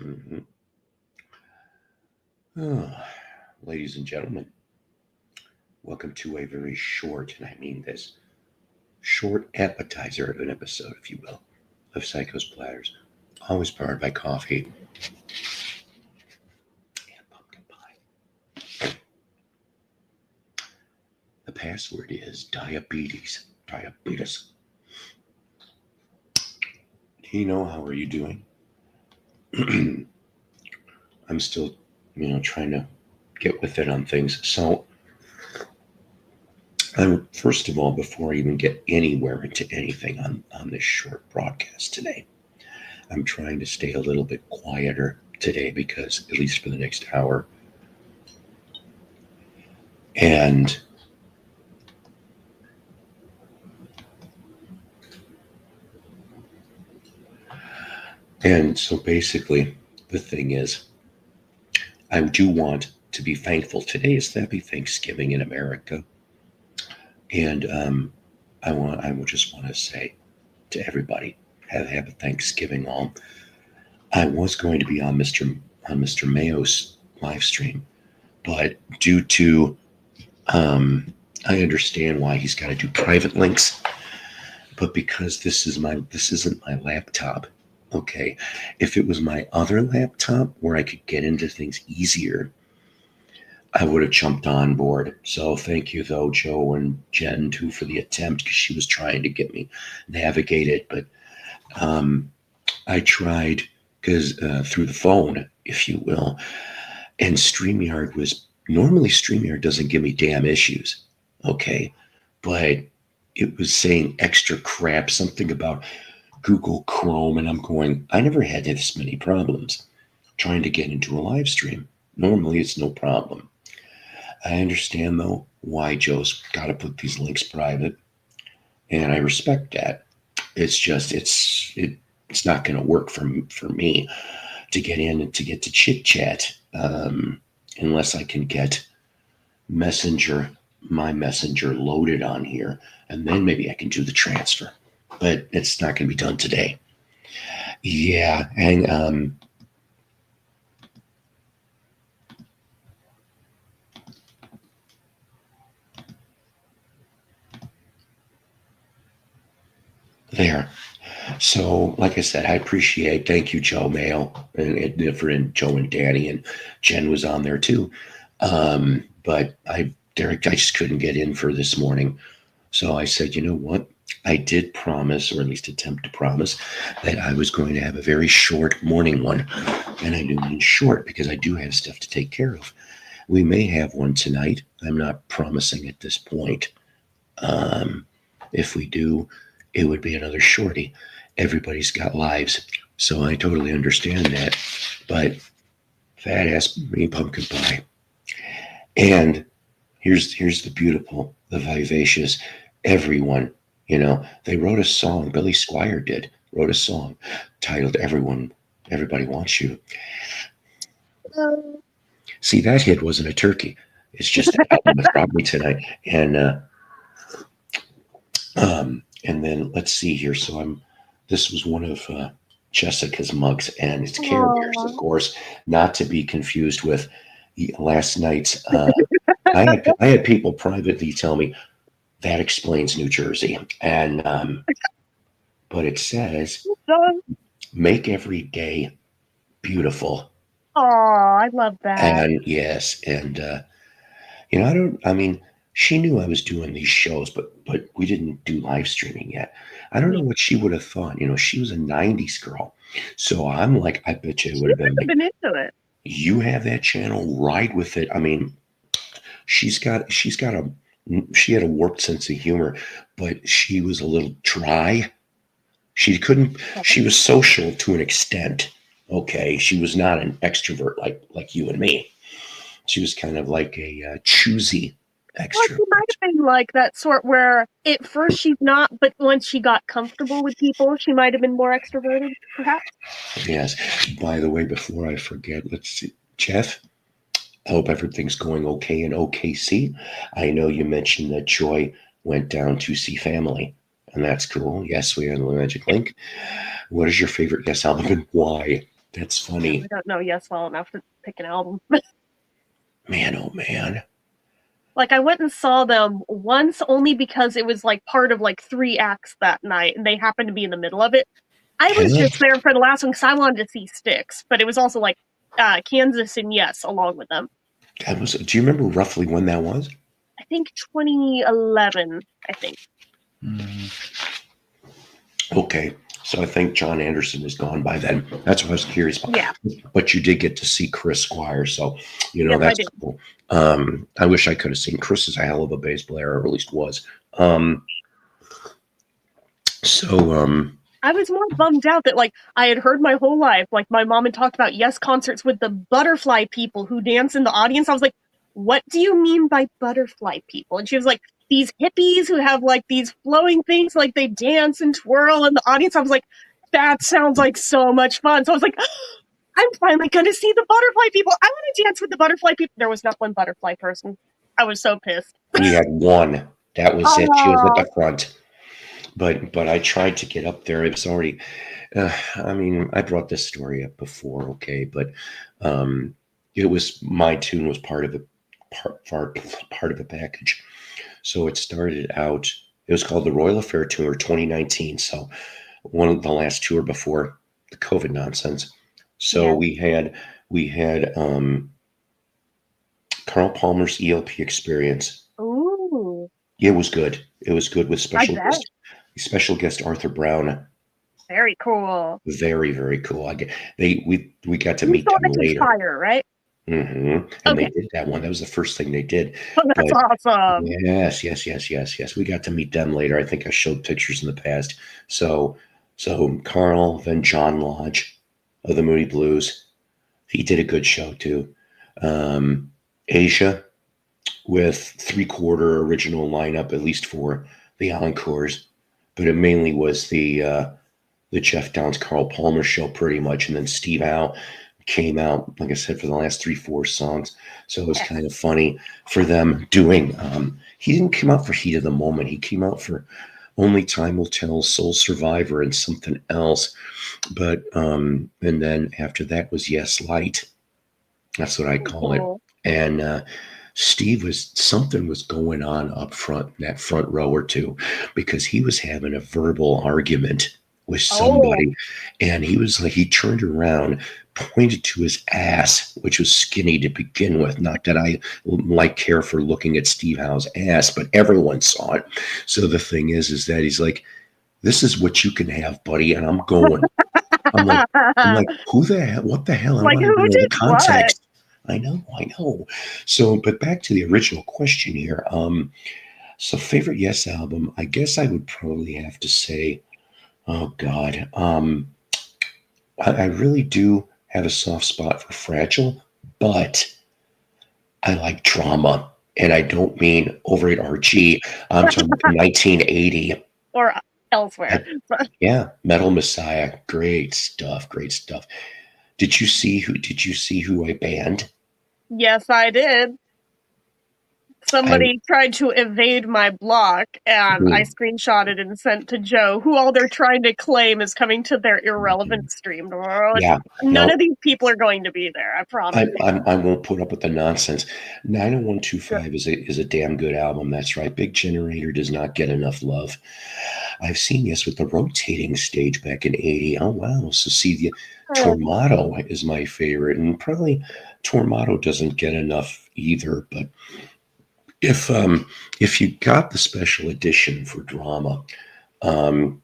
Mhm. Oh, ladies and gentlemen, welcome to a very short, and I mean this, short appetizer of an episode, if you will, of Psycho's Platters, always powered by coffee and pumpkin pie. The password is diabetes. Diabetes. How are you doing? I'm still, trying to get with it on things. So, first of all, before I even get anywhere into anything on this short broadcast today, I'm trying to stay a little bit quieter today because, at least for the next hour, and so basically, the thing is, I do want to be thankful. Today is Happy Thanksgiving in America, and I would just want to say to everybody, have a Thanksgiving all. I was going to be on Mr. Mayo's live stream, but due to I understand why he's got to do private links, but because this isn't my laptop. Okay, if it was my other laptop where I could get into things easier, I would have jumped on board. So thank you, though, Joe and Jen, too, for the attempt, because she was trying to get me navigated. But I tried because through the phone, if you will, and StreamYard doesn't give me damn issues. Okay, but it was saying extra crap, something about Google Chrome, and I'm going, I never had this many problems trying to get into a live stream. Normally, it's no problem. I understand, though, why Joe's got to put these links private, and I respect that. It's just, it's not going to work for me to get in and to get to chit chat unless I can get my messenger loaded on here, and then maybe I can do the transfer. But it's not going to be done today. Yeah, and there. So, like I said, I appreciate. Thank you, Joe Mayo, and Joe and Danny, and Jen was on there too. But Derek, I just couldn't get in for this morning. So I said, you know what? I did promise, or at least attempt to promise, that I was going to have a very short morning one. And I do mean short because I do have stuff to take care of. We may have one tonight. I'm not promising at this point. If we do, it would be another shorty. Everybody's got lives. So I totally understand that. But fat ass me pumpkin pie. And here's the vivacious everyone. They wrote a song. Billy Squire wrote a song titled Everybody Wants You. See, that hit wasn't a turkey. It's just an album with Robbie tonight. And then let's see here. So this was one of Jessica's mugs, and it's Care Bears, of course, not to be confused with last night's. I had people privately tell me that explains New Jersey, and but it says make every day beautiful. Oh, I love that. And yes, and she knew I was doing these shows, but we didn't do live streaming yet. I don't know what she would have thought. She was a '90s girl, so I'm like, I bet you it would have been like, into it. You have that channel, ride with it. I mean, she had a warped sense of humor, but she was a little dry. She was social to an extent. Okay, she was not an extrovert like you and me. She was kind of like a choosy extrovert. Well, she might have been like that sort where at first she's not, but once she got comfortable with people, she might have been more extroverted, perhaps. Yes. By the way, before I forget, let's see, Jeff. I hope everything's going okay in OKC. I know you mentioned that Joy went down to see family, and that's cool. Yes, we are on the Magic Link. What is your favorite Yes album and why? That's funny. I don't know Yes well enough to pick an album. Man, oh man. Like I went and saw them once only because it was like part of like 3 acts that night and they happened to be in the middle of it. I was Huh? just there for the last one because I wanted to see Styx, but it was also like Kansas and Yes along with them. That was. Do you remember roughly when that was? I think 2011, I think. Okay, so I think John Anderson was gone by then. That's what I was curious about. Yeah. But you did get to see Chris Squire, so Yes, I that's did. cool. I wish I could have seen. Chris is a hell of a bass player, or at least was. So I was more bummed out that like I had heard my whole life, like my mom had talked about Yes concerts with the butterfly people who dance in the audience. I was like, what do you mean by butterfly people? And she was like, these hippies who have like these flowing things, like they dance and twirl in the audience. I was like, that sounds like so much fun. So I was like, I'm finally going to see the butterfly people. I want to dance with the butterfly people. There was not one butterfly person. I was so pissed. we had one. That was it. She was at Oh, the front. But I tried to get up there. It was already. I mean, I brought this story up before, okay, but it was my tune was part of the part of the package. So it started out. It was called the Royal Affair Tour 2019. So one of the last tour before the COVID nonsense. So yeah. we had Carl Palmer's ELP Experience. Ooh, It was good. It was good with I bet. special guest Arthur Brown. Very cool. Very, very cool. We got to You meet saw them the later. Conspire, right? And they Okay. did that one. That was the first thing they did. Oh, that's But awesome. yes. We got to meet them later. I think I showed pictures in the past. So Carl, then John Lodge of the Moody Blues. He did a good show too. Asia with 3/4 original lineup, at least for the encores. But it mainly was the Jeff Downs Carl Palmer show pretty much, and then Steve Howe came out, like I said, for the last 3-4 songs. So it was kind of funny for them doing. He didn't come out for Heat of the Moment. He came out for Only Time Will Tell, Soul Survivor, and something else. But and then after that was Yes Light. That's what I call it. Cool. And Steve something was going on up front, that front row or two, because he was having a verbal argument with Oh, somebody, and he turned around, pointed to his ass, which was skinny to begin with. Not that I care for looking at Steve Howe's ass, but everyone saw it. So the thing is that he's like, "This is what you can have, buddy," and I'm going. I'm like, who the hell? What the hell? I like want to who know the did what? context. I know. So, but back to the original question here. So favorite Yes album, I guess I would probably have to say, oh God, I really do have a soft spot for Fragile, but I like Drama, and I don't mean over at RG. I'm talking about 1980. Or elsewhere. Yeah, Metal Messiah, great stuff, great stuff. Did you see who I banned? Yes, I did. I Somebody tried to evade my block, and I hmm, screenshotted and sent to Joe, who all they're trying to claim is coming to their irrelevant stream tomorrow. yeah, None of no, these people are going to be there, I promise. I won't put up with the nonsense. 90125 is a damn good album. That's right. Big Generator does not get enough love. I've seen Yes with the rotating stage back in '80. Oh wow. So see the Tormato is my favorite, and probably Tormato doesn't get enough either. But if if you got the special edition for Drama, um,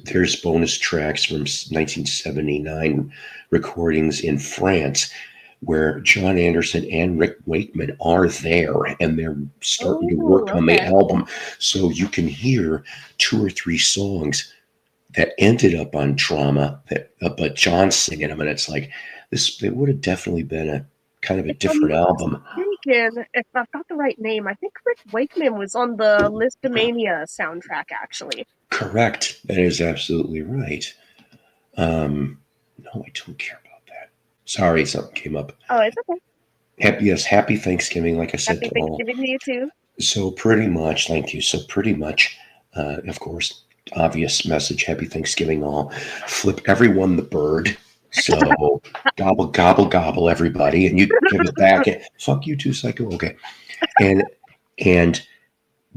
there's bonus tracks from 1979 recordings in France where John Anderson and Rick Wakeman are there and they're starting to work Oh, on the okay. album. So you can hear 2 or 3 songs that ended up on Drama, that but John's singing them, and it's like this. It would have definitely been a kind of a If I'm different not album. mistaken, if I've got the right name, I think Rick Wakeman was on the Listomania soundtrack, actually. Correct. That is absolutely right. No, I don't care about that. Sorry, something came up. Oh, it's okay. Happy Thanksgiving, like I said Happy to all. Thanksgiving to you, too. So pretty much, thank you. So pretty much, of course, obvious message. Happy Thanksgiving, all. Flip everyone the bird. So gobble, gobble, gobble, everybody, and you give it back. And fuck you too, psycho. Okay, and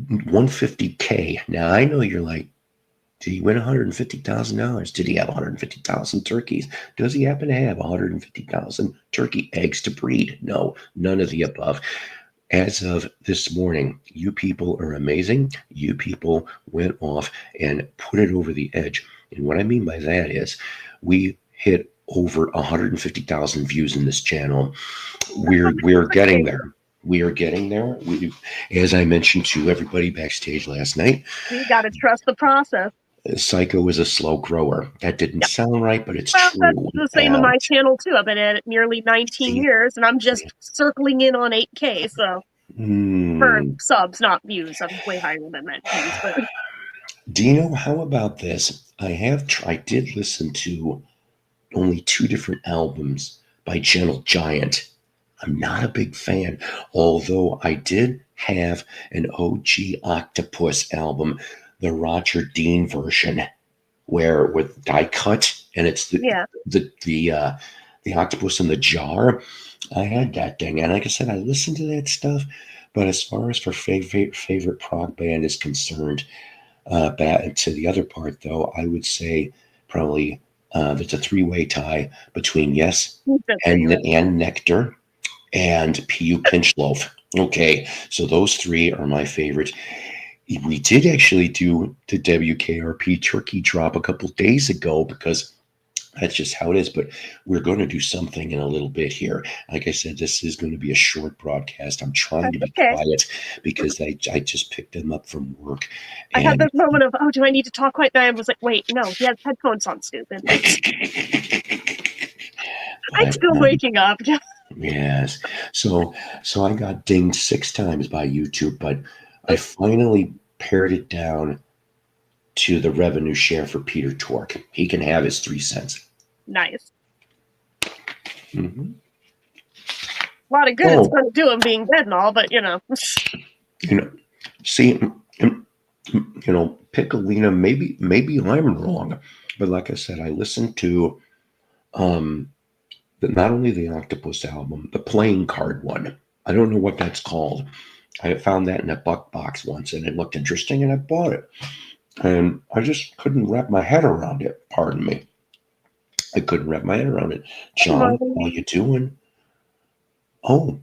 150K. Now I know you're like, did he win $150,000? Did he have 150,000 turkeys? Does he happen to have 150,000 turkey eggs to breed? No, none of the above. As of this morning, you people are amazing. You people went off and put it over the edge. And what I mean by that is we hit over 150,000 views in this channel. We're getting there. We are getting there. As I mentioned to everybody backstage last night, You got to trust the process. Psycho is a slow grower. That didn't sound right, but it's Well, true. that's the same on my channel too. I've been at it nearly 19 See? years, and I'm just circling in on 8K. So for Hmm. subs, not views, I'm way higher than that views. But Dino, how about this? I did listen to only 2 different albums by Gentle Giant. I'm not a big fan, although I did have an OG Octopus album, the Roger Dean version, where with die cut and it's the octopus in the jar. I had that thing, and like I said, I listened to that stuff. But as far as for favorite prog band is concerned, back to the other part though, I would say probably there's a 3-way tie between Yes and Nectar and PU Pinchloaf. Okay, so those 3 are my favorite. We did actually do the WKRP turkey drop a couple days ago because that's just how it is. But we're going to do something in a little bit here. Like I said, this is going to be a short broadcast. I'm trying to be quiet because I just picked them up from work. I had this moment of, oh, do I need to talk quiet? And I was like, wait, no, he has headphones on, stupid. I'm still waking up. Yes. So I got dinged 6 times by YouTube, but I finally pared it down to the revenue share for Peter Tork. He can have his 3 cents. Nice. Mm-hmm. A lot of good it's going to do him being dead and all, but see, Piccolina, maybe I'm wrong, but like I said, I listened to not only the Octopus album, the playing card one. I don't know what that's called. I found that in a buck box once, and it looked interesting, and I bought it. And I just couldn't wrap my head around it. Pardon me. I couldn't wrap my head around it. John, how you doing? Oh,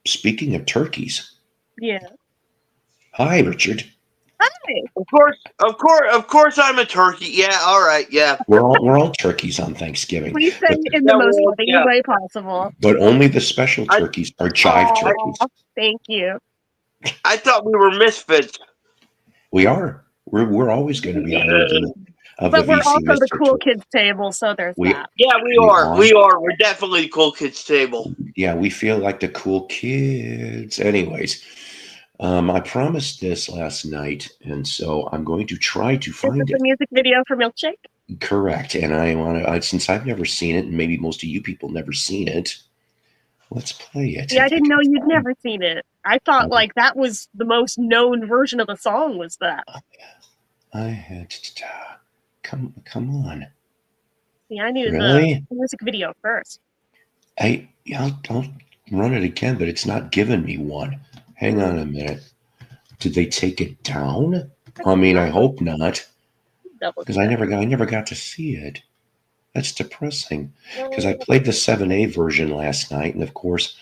speaking of turkeys. Yeah. Hi, Richard. Hi. Of course, I'm a turkey. Yeah, all right, yeah. We're all turkeys on Thanksgiving. Please say in the most loving way possible. But only the special turkeys are jive turkeys. Thank you. I thought we were misfits. We are. We're always going to be higher than but we're also the cool kids table, so there's that. Yeah, we are. We're definitely the cool kids table. Yeah, we feel like the cool kids. Anyways, I promised this last night, and so I'm going to try to find it. The music video for Milkshake? Correct. And I want to, since I've never seen it, and maybe most of you people never seen it, let's play it. Yeah, I didn't know you'd never seen it. I thought like that was the most known version of the song was that. I had to come on. Yeah, I knew the music video first. I'll run it again, but it's not giving me one. Hang on a minute. Did they take it down? I mean, I hope not, because I never got to see it. That's depressing. Because I played the 7A version last night, and of course,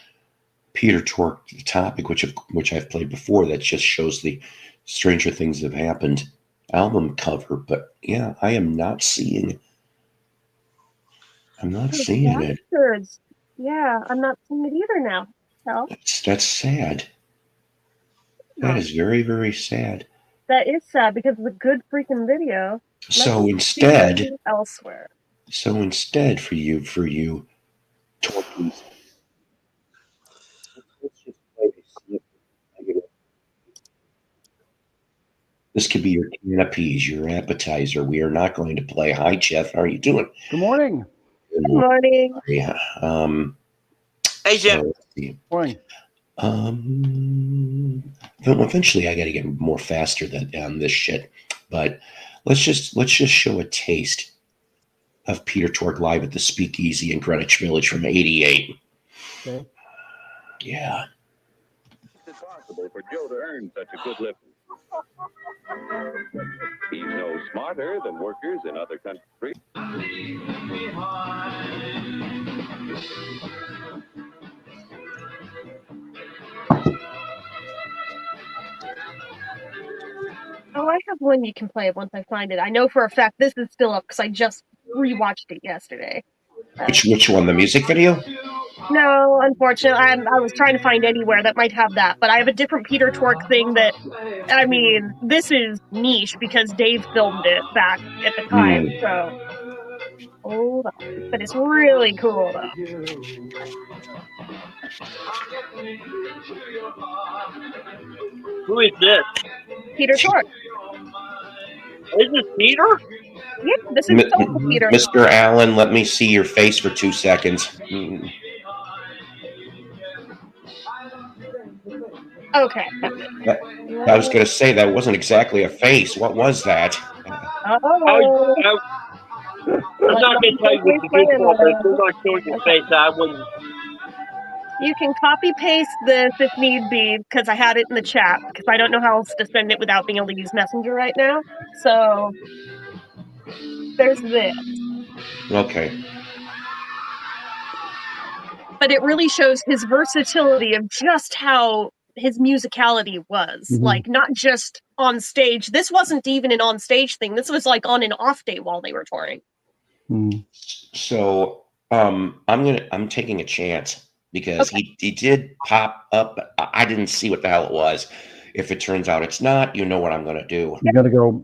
Peter Tork, the topic, which I've played before, that just shows the Stranger Things Have Happened album cover. But yeah, I am not seeing. I'm not seeing it. Yeah, I'm not seeing it either now. So. That's sad. That is very, very sad. That is sad because it's a good freaking video. So instead, elsewhere. So instead, for you, Torkies, let's just play a snippet. This could be your canapes, your appetizer. We are not going to play. Hi, Jeff. How are you doing? Good morning. Good morning. Yeah. Hey, Jeff. Morning. Eventually, I got to get more faster than this shit. But let's just show a taste of Peter Tork live at the Speakeasy in Greenwich Village from '88. Okay. Yeah. It's possible for Joe to earn such a good living. He's no smarter than workers in other countries. Oh, I have one you can play once I find it. I know for a fact this is still up because I just rewatched it yesterday. Which one? The music video? No, unfortunately, I was trying to find anywhere that might have that, but I have a different Peter Tork thing that, I mean, this is niche because Dave filmed it back at the time, so hold on. But it's really cool, though. Who is this? Peter Tork. Is this Peter? Yeah, this is total Peter. Mr. Allen, let me see your face for 2 seconds. Mm. Okay. I was going to say that wasn't exactly a face. What was that? Oh. I'm not going to tell you what to do for it, but if you're not showing your face, I wouldn't. You can copy paste this if need be because I had it in the chat because I don't know how else to send it without being able to use Messenger right now. So there's this. Okay. But it really shows his versatility of just how his musicality was. Mhm. Like, not just on stage. This wasn't even an on stage thing. This was like on an off day while they were touring. Mm. So I'm taking a chance because he did pop up. I didn't see what the hell it was. If it turns out it's not, you know what I'm going to do. You gotta go.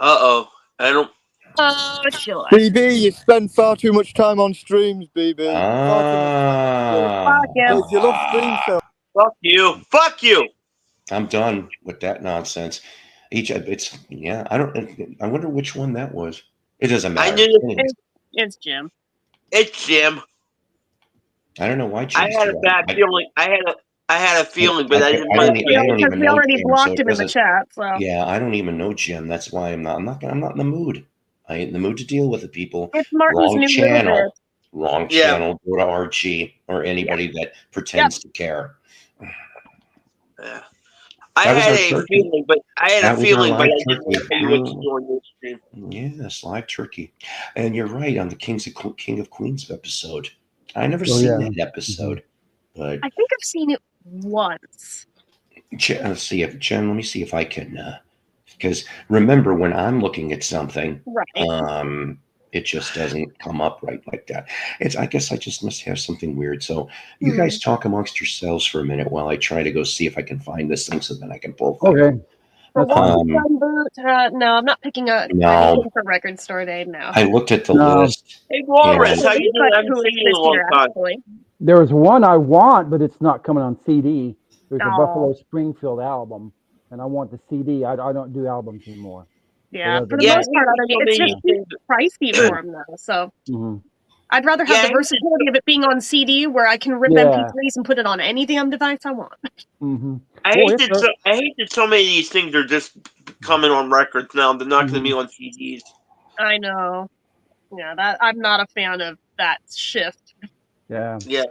Uh-oh. I don't... Oh, sure. BB, you spend far too much time on streams, BB. Fuck him. You love stream film. Fuck you. Fuck you. I'm done with that nonsense. I wonder which one that was. It doesn't matter. I knew It's Jim. It's Jim. I don't know why. I had a bad feeling. I had a feeling, but I didn't I want don't to. even Because we know already Jim, blocked so it him in the doesn't- chat, so. Yeah, I don't even know Jim. That's why I'm not in the mood. I ain't in the mood to deal with the people. It's Martin's Wrong new channel. little Wrong Yeah. channel. Go to RG or anybody that pretends to care. Yeah. I That was had our a turkey. feeling, but I had That a was our feeling, but I live didn't turkey. tell you what to do on your stream. Yes, live turkey. And you're right on the King of Queens episode. I never Oh, seen yeah. that episode, but I think I've seen it once. let's see if Jen. Let me see if I can. Because remember, when I'm looking at something, Right. it just doesn't come up right like that. I guess I just must have something weird. So you guys talk amongst yourselves for a minute while I try to go see if I can find this thing so then I can pull. Okay. For That's fine. no, I'm not picking a No. anything for Record Store Day now. I looked at the No. list. Hey, Walrus, Yeah. how you doing? I haven't seen you in a long time. Actually. There was one I want, but it's not coming on CD. There's a Aw. Buffalo Springfield album, and I want the CD. I don't do albums anymore. Yeah, So for the Yeah, most part, I mean, it's yeah. just too pricey for them though. So Mhm. I'd rather have Yeah, the versatility of it being on CD, where I can rip Yeah. MP3s and put it on any damn device I want. Mhm. I Oh, hate it's that so many of these things are just coming on records now. They're not going to be on CDs. I know. Yeah, that I'm not a fan of that shift. Yeah. Yeah.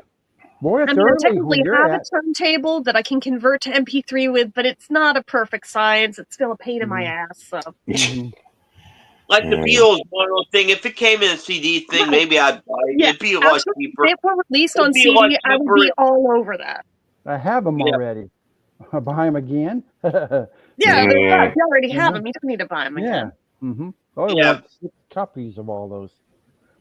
Boy, I it's mean, I early technically when you're have at. a turntable that I can convert to MP3 with, but it's not a perfect science. It's still a pain in my ass. So Mhm. Like the Mm. Beatles vinyl thing, if it came in a CD thing, Right. maybe I'd buy it. Yeah, It'd be a lot actually, cheaper. if it were released It'd on be a lot CD, I would be cheaper. all over that. I have them Yeah. already. I'll buy them again. Yeah, Yeah. there's that. If you already have Mhm. them, you don't need to buy them Yeah. again. Mm-hmm. Oh, I Yeah. want 6 copies of all those.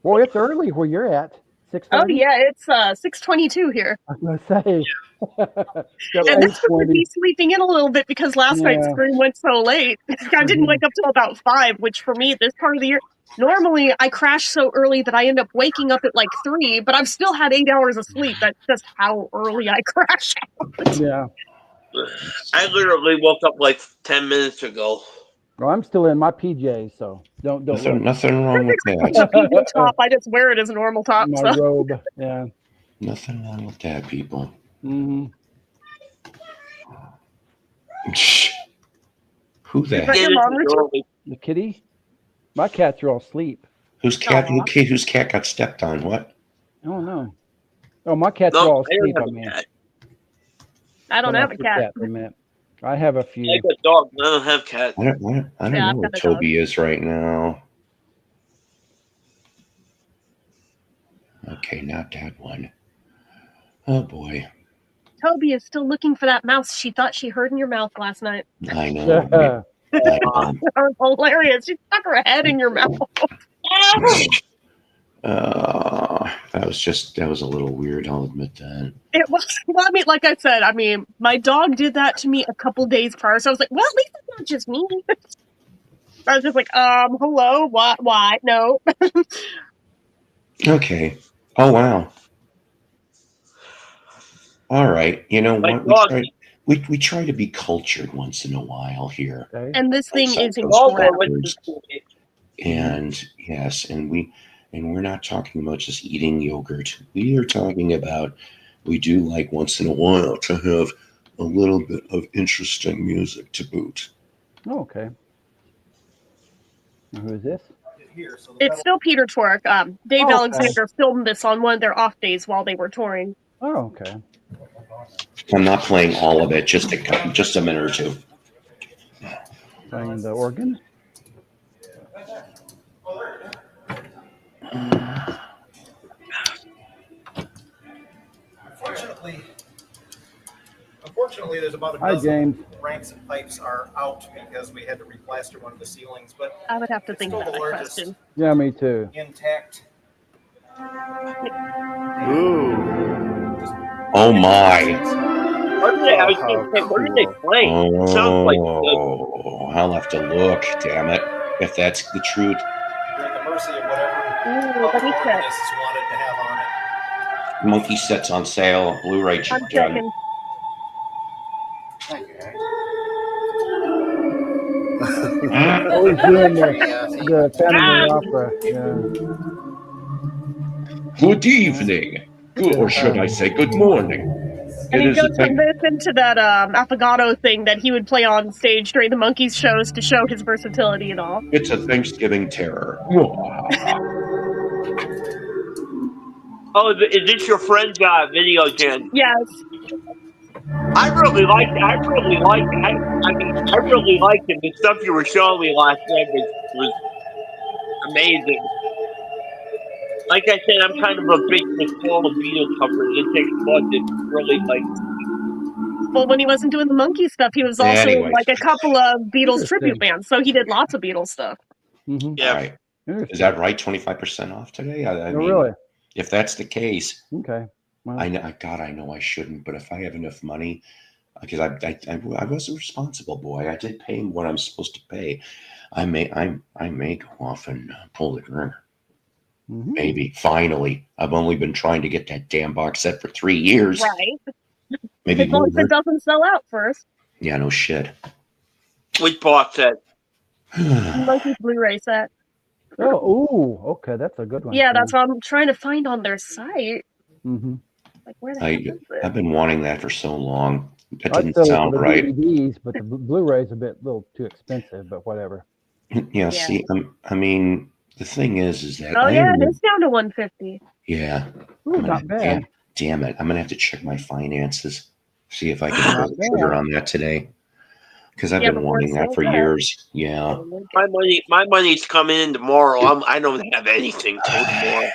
Boy, it's early where you're at. 6:30? Oh yeah, it's 6:22 here, I was going to say. Got and that's with 8:20. me sleeping in a little bit because last night's Yeah. stream went so late. I didn't wake up till about 5, which for me this part of the year. Normally, I crash so early that I end up waking up at like 3, but I've still had 8 hours of sleep. That's just how early I crash out. Yeah. I literally woke up like 10 minutes ago. Well, I'm still in my PJs, so don't look. Nothing wrong with It's that. a PJ top. I just wear it as a normal top. My So. robe. Yeah. Nothing wrong with that, people. Mm-hmm. Who the Is that heck? your mom, Richard? early. The kitty? My cats are all asleep. Whose cat? Aw. Whose cat got stepped on? What? I don't know. Oh, my cats No, are all I don't asleep. have I a mean, cat. I don't hold on have a for cat. for a minute. I have a I few. got dogs. I don't have cats. I don't Yeah, know I've where got a dog. Toby is right now. Okay, not that one. Oh boy, Toby is still looking for that mouse she thought she heard in your mouth last night. I know. Right? I know. That was hilarious. She stuck her head in your mouth. That was a little weird. I'll admit that. It was, well, I mean, like I said, I mean, my dog did that to me a couple days prior, so I was like, well, at least it's not just me. I was just like, hello, what, why, no. Okay. Oh wow. All right. You know My what? dog. We try to be cultured once in a while here. Okay. And this thing Outside is those Dog or incredible. went to school. And yes, and we're not talking about just eating yogurt. We are talking about we do like once in a while to have a little bit of interesting music to boot. Oh, okay. Now, who is this? It's still Peter Tork. Dave Oh, okay. Alexander filmed this on one of their off days while they were touring. Oh, okay. I'm not playing all of it, just a minute or two. Playing the organ. Unfortunately, there's about a Hi, dozen James. ranks and pipes are out because we had to replaster one of the ceilings, but I would have to it's think still about the that largest question. Yeah, me too. intact. Oh my. What did I was gonna say, what did they play? It sounds like Oh, I'll have to look, damn it. If that's the truth. You're at the mercy of whatever Ooh, let me check. organists wanted to have on it. Monkey sets on sale, Blu-ray. I'm checking. Thank you, Hank. Oh, he's doing the Phantom of the Opera. Yeah. Good evening. Good, or should I say good morning? And It he is a goes from thing. this into that affogato thing that he would play on stage during the Monkees shows to show his versatility and all. It's a Thanksgiving terror. Oh, is this your friend's video, Jen? Yes. I really liked it. I really liked it. The stuff you were showing me last night was amazing. Like I said, I'm kind of a big fan of Beatles covers. It takes one to really like. Well, when he wasn't doing the Monkey stuff, he was also in Anyways. like a couple of Beatles tribute Interesting. bands. So he did lots of Beatles stuff. Mm-hmm. Yeah. All right. Is that right? 25% off today? I Oh, mean, really? if that's the case, Okay. Well, I know I shouldn't, but if I have enough money, because I was a responsible boy, I did pay what I'm supposed to pay. I may go off and pull the trigger. mhm. Maybe finally. I've only been trying to get that damn box set for 3 years. Right. Maybe As long as more. it doesn't sell out first. Yeah, no shit. Which box set? Monkey's Blu-ray set. Oh, ooh, okay, that's a good one. Yeah, that's what I'm trying to find on their site. Mm-hmm. Like, where the heck is it? I've been wanting that for so long. That I'd didn't sell it sound for the right. DVDs, but the Blu-ray's a little too expensive. But whatever. Yeah, see, I mean, the thing is that Oh yeah, it is down to 150. Yeah. Ooh, not bad. Damn it. I'm going to have to check my finances, see if I can pull the Not trigger bad. on that today. Because I've Yeah, been before wanting it's that sold for out. years. Yeah. My money's coming in tomorrow. I don't have anything till tomorrow.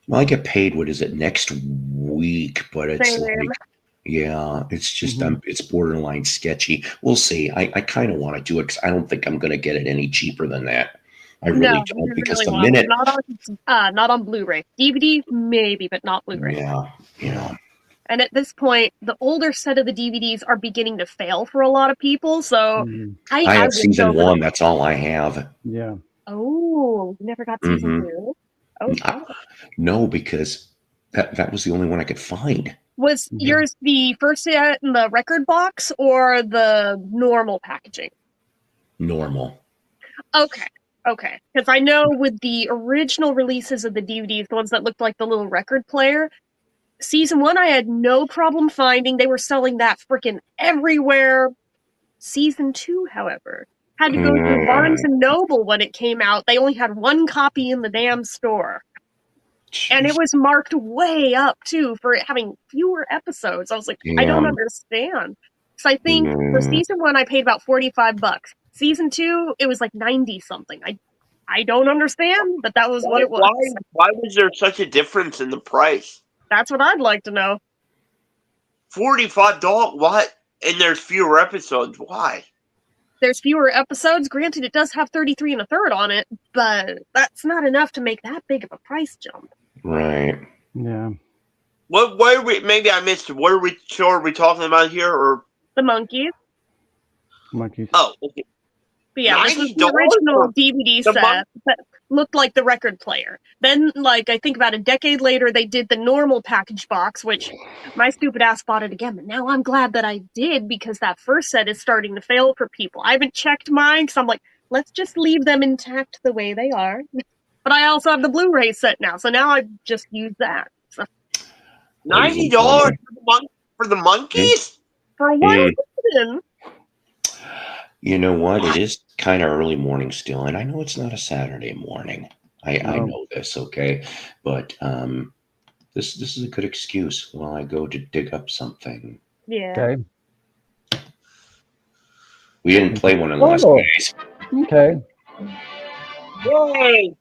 Well, I get paid, what is it, next week? But it's Same. like, yeah, it's just, Mhm. it's borderline sketchy. We'll see. I kind of want to do it because I don't think I'm going to get it any cheaper than that. I really No, don't. you Because really the won't. minute, Not on Blu-ray. DVD maybe, but not Blu-ray. yeah. And at this point, the older set of the DVDs are beginning to fail for a lot of people. So Mhm. I I have would season go for one. That's all I have. Yeah. Oh, you never got season Mhm. 2? Oh, wow. No, because that was the only one I could find. Was Mhm. yours the first set in the record box or the normal packaging? Normal. Okay. Because I know with the original releases of the DVDs, the ones that looked like the little record player, season 1 I had no problem finding. They were selling that freaking everywhere. Season 2, however, Had to go through Barnes and Noble when it came out. They only had one copy in the damn store. And it was marked way up, too, for it having fewer episodes. I was like, I don't understand. So I think for season 1, I paid about $45. Season 2, it was like 90-something. I don't understand, but that was what it was. Why was there such a difference in the price? That's what I'd like to know. $45? What? And there's fewer episodes. Why? There's fewer episodes. Granted, it does have 33 1/3 on it, but that's not enough to make that big of a price jump. Right. Yeah. What are we? Maybe I missed it. What are we talking about here? Or The Monkees. Monkees. oh, okay. But yeah, this was the $90 original for DVD the set that looked like the record player. Then, like, I think about a decade later, they did the normal package box, which my stupid ass bought it again. But now I'm glad that I did, because that first set is starting to fail for people. I haven't checked mine, because I'm like, let's just leave them intact the way they are. But I also have the Blu-ray set now, so now I just use that. So, $90 for the Monkees? for one reason. You know what? It is kind of early morning still, and I know it's not a Saturday morning. I know this, okay? But this is a good excuse while I go to dig up something. Yeah. Okay. We didn't play one in the last 2 days. Okay. Yay!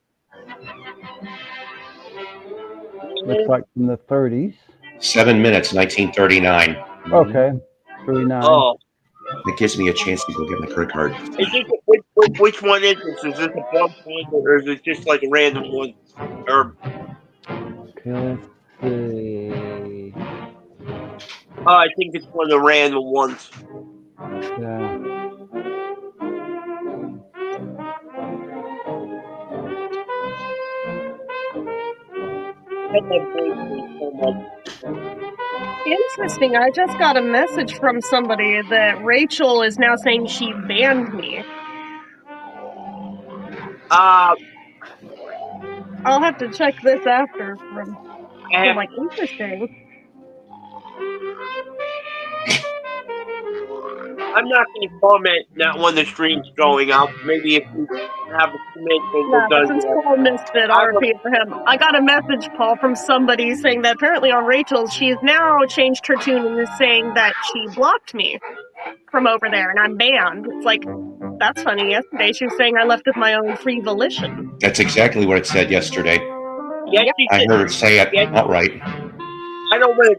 Looks like from the 30s. 7 minutes, 1939. Okay. 39. Oh, It gives me a chance to go get my credit card. which one is this? Is this a bump one, or is it just like a random one? Or Okay, let's see. I think it's one of the random ones. Yeah. Interesting. I just got a message from somebody that Rachel is now saying she banned me. I'll have to check this after. I'm like, interesting. I'm not going to comment now when the stream's going up. Maybe if we have a comment, we'll Yeah, since Paul missed it, I'll repeat it for him. I got a message, Paul, from somebody saying that apparently on Rachel's, she's now changed her tune and is saying that she blocked me from over there and I'm banned. It's like, that's funny. Yesterday she was saying I left of my own free volition. That's exactly what it said yesterday. Yes, I heard it say it outright. I don't want to.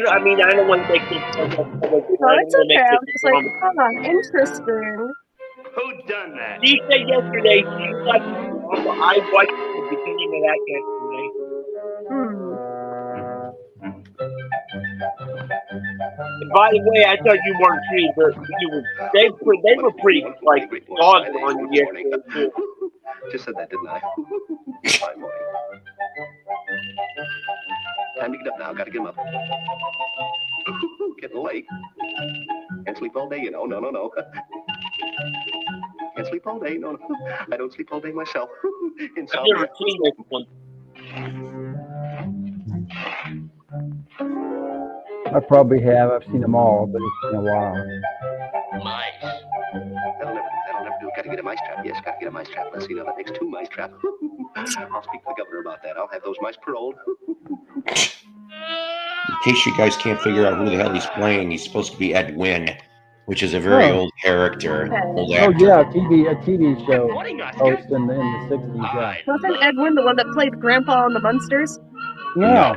I don't want to make this. No, it's okay. I'm just like, interesting. Who done that? She said yesterday she left. I watched the beginning of that yesterday. And by the way, I thought you weren't free, but they were pretty like dogs on you yesterday too. Just said that, didn't I? Fine morning. Time to get up now. Gotta get him up. Getting late. Can't sleep all day, you know. No. Can't sleep all day. No. I don't sleep all day myself. I've never seen this one. I probably have. I've seen them all, but it's been a while. Mice. That'll never do. Gotta get a mice trap. Yes, gotta get a mice trap. Let's see now. That makes 2 mice traps. I'll speak to the governor about that. I'll have those mice paroled. In case you guys can't figure out who the hell he's playing, he's supposed to be Ed Wynn, which is a very old character, old actor. Oh yeah, a TV show. Oh, it's in the 60s. Yeah. Wasn't Ed Wynn the one that played Grandpa on the Munsters? Yeah.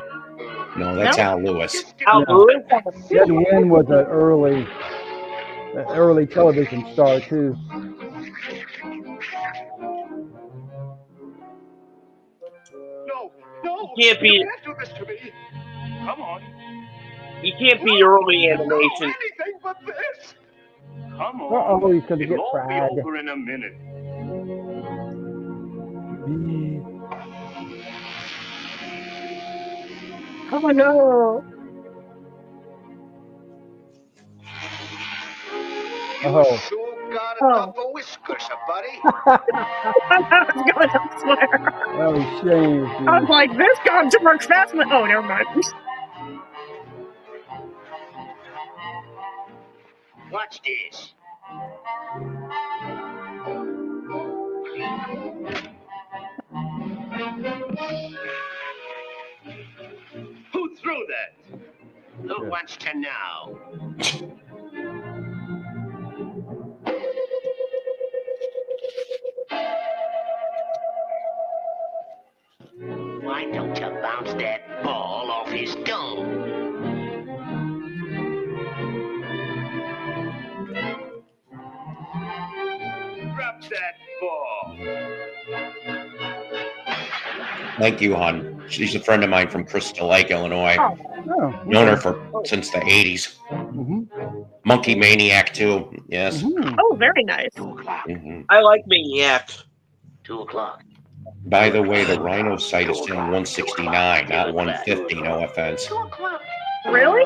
No, that's Al Lewis. Al Lewis? Ed Wynn was an early television star too. No. You can't be. You can't do this to me. Come on. You can't be early animation. Anything but this. Come on. Uh-oh, he's gonna get It'll all be fried. over in a minute. Oh no. Oh. Sure got enough of whiskers, buddy. I was going elsewhere. Oh, shame. I was like, this gone to work fast. Oh, never mind. Watch this. Who wants to know? Why don't you bounce that ball off his dome? Drop that ball. Thank you, hon. She's a friend of mine from Crystal Lake, Illinois. Oh. Oh, Known her okay. since the 80s. Mhm. Monkey Maniac, too. Yes. Mhm. Oh, very nice. 2 o'clock. Mhm. I like Maniacs. 2 o'clock. By the way, the Rhino site is saying 169, not 150. No offense. 2 o'clock. Really?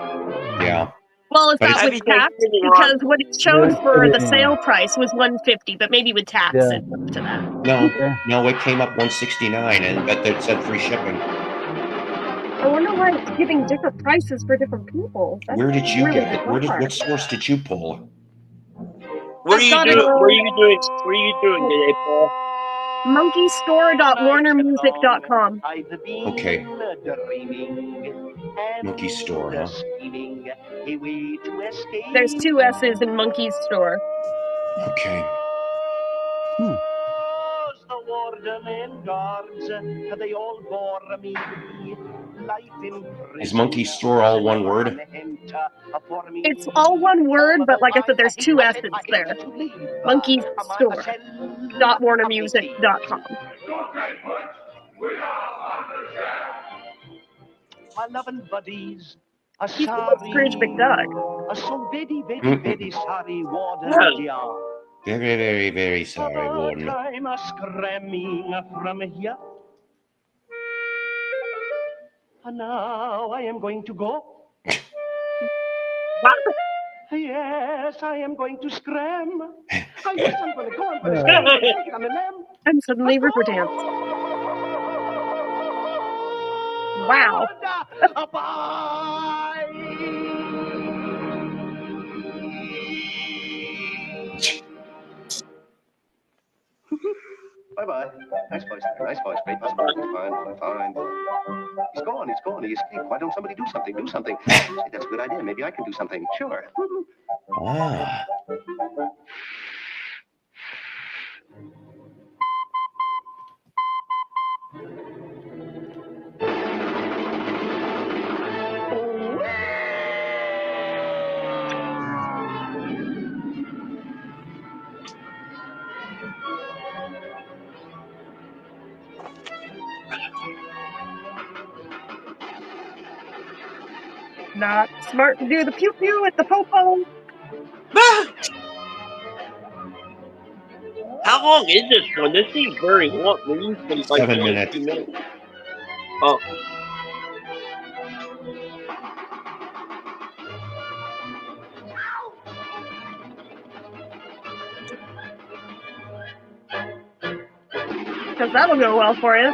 Yeah. Well, is But that it's- with Happy tax? Thanksgiving, Because what it shows Yeah, for the yeah. sale price was 150, but maybe with tax Yeah. it's up to that. No, Okay. no, it came up 169, and but it said free shipping. I wonder why it's giving different prices for different people. That's Where did you really get it? bizarre. What source did you pull? What are I've you got doing? it What are you doing? What are you doing today, Paul? monkeystore.warnermusic.com. Okay. Dreaming Monkey Store, huh? scheming, a way to escape. There's 2 S's in Monkey's Store. Okay. The warden and guards, they all bore me. Life in Is Monkey Store all one word? It's all one word, but like I said, there's 2 S's there. Monkey's Store. .warnermusic.com. My loving buddies, a He's sorry, called Scrooge McDuck. a so very, very, Mm-mm. very sorry warden. Yeah. dear. Very, very, very sorry, Warden. I'm a scramming from here. And now I am going to go. Yes, I am going to scram. Yes, I'm going to go. I'm going to scram. I'm a lamb. And suddenly Riverdance. Wow. Bye. Bye-bye. Nice voice. Nice voice. Great voice. Fine. He's gone. He escaped. Why don't somebody do something? Say, that's a good idea. Maybe I can do something. Sure. Ah. Not smart to do the pew pew at the popo. How long is this one? This seems very long. We're usually like 7 only minutes. 2 minutes. Oh. Because that'll go well for you.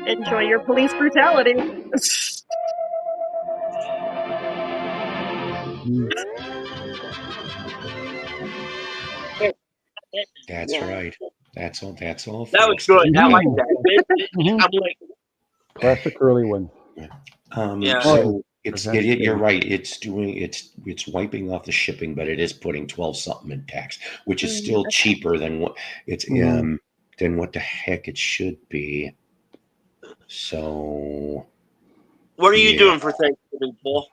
Enjoy your police brutality. That's Yeah. right. That's all. That's all. That was folks. good. I like that. Mhm. I'm like, Classic early one. Yeah. So it's Okay. you're right. It's wiping off the shipping, but it is putting 12 something in tax, which is still Okay. cheaper than what it's Mhm. than what the heck it should be. So what are you Yeah. doing for Thanksgiving, Paul?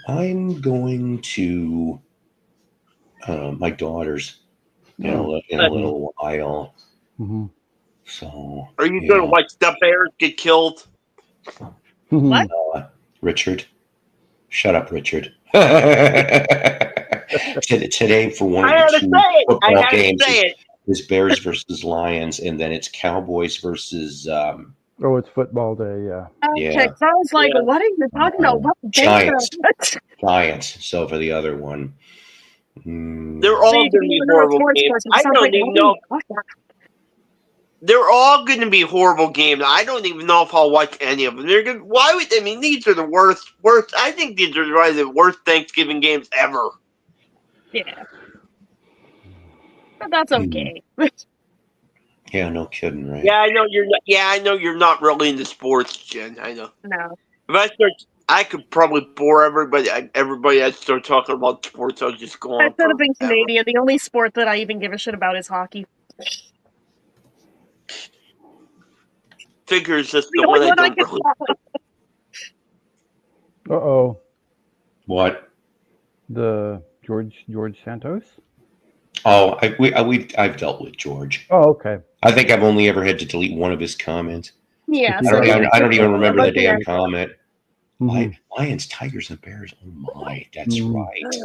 I'm going to my daughter's in a little while. Mhm. So Are you going to watch the Bears get killed? What? Richard? Shut up, Richard. Today for one I of had the to two say it. I football had to games say it. is Bears versus Lions, and then it's Cowboys versus Oh, it's football day. Yeah. Okay, Yeah. so I was like, Yeah. what are you talking about? What Giants. Bears? Giants. So for the other one, They're So all you going can to be even horrible sports games. person. I Sounds don't like, even what are know. you talking about? They're all going to be horrible games. I don't even know if I'll watch any of them. They're good. Why would I mean? These are the worst. I think these are probably the worst Thanksgiving games ever. Yeah. But that's okay. Yeah, no kidding, right? Yeah, I know you're not. Yeah, I know you're not really into sports, Jen. I know. No. If I start, I could probably bore everybody. Everybody that start talking about sports, I'll just go I on should have been forever. Canadian. The only sport that I even give a shit about is hockey. Figure is just The the only one I one I don't can really. follow. Uh-oh. What? The George Santos? Oh, I've dealt with George. Oh, okay. I think I've only ever had to delete one of his comments. Yeah. I don't even remember the Looking damn at- comment. Mhm. Lions, Tigers, and Bears. Oh my, that's Mhm. right.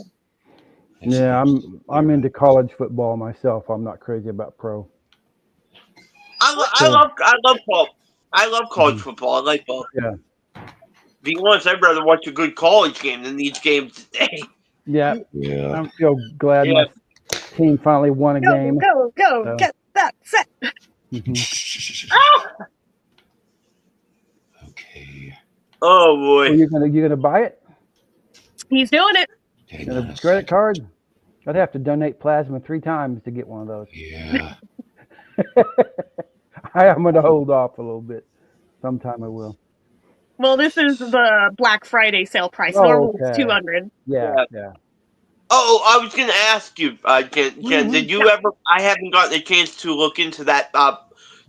Yeah, I'm into college football myself. I'm not crazy about pro. I love college football. I like both. Yeah. To be honest, I'd rather watch a good college game than these games today. Yeah. Yeah. I'm so glad my team finally won a game. Go, So. get that set. Mhm. Okay. Oh boy. So you're gonna buy it? He's doing it. Hang And on a a credit second. card? I'd have to donate plasma 3 times to get one of those. Yeah. I'm gonna hold off a little bit. Sometime I will. Well, this is the Black Friday sale price. Oh, Normally it's okay. $200. Yeah. Oh, I was going to ask you, Jen, did you ever? I haven't gotten a chance to look into that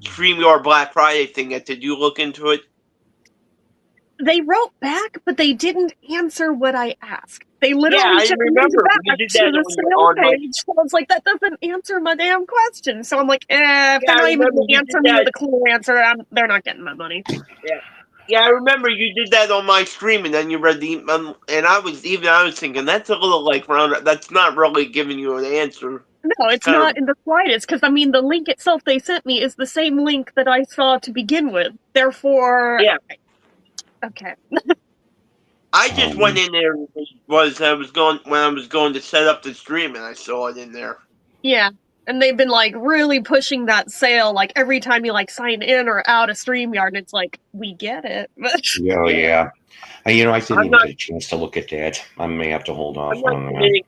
StreamYard Black Friday thing yet. Did you look into it? They wrote back, but they didn't answer what I asked. They literally I just remember. went You back did to that the on sale my- page. So I was like, that doesn't answer my damn question. So I'm like, if they're I not even remember going to you answer did me that. with a clear answer, they're not getting my money. Yeah, I remember you did that on my stream, and then you read the and I was thinking that's a little like round. That's not really giving you an answer. No, it's Kind not of- in the slightest, because I mean, the link itself they sent me is the same link that I saw to begin with. Therefore, Yeah. Okay. I just went in there and when I was going to set up the stream, and I saw it in there. Yeah. And they've been like really pushing that sale, like every time you like sign in or out of StreamYard, and it's like, we get it. Oh, yeah. I didn't I'm even not- get a chance to look at that. I may have to hold off I'm not on that. committing.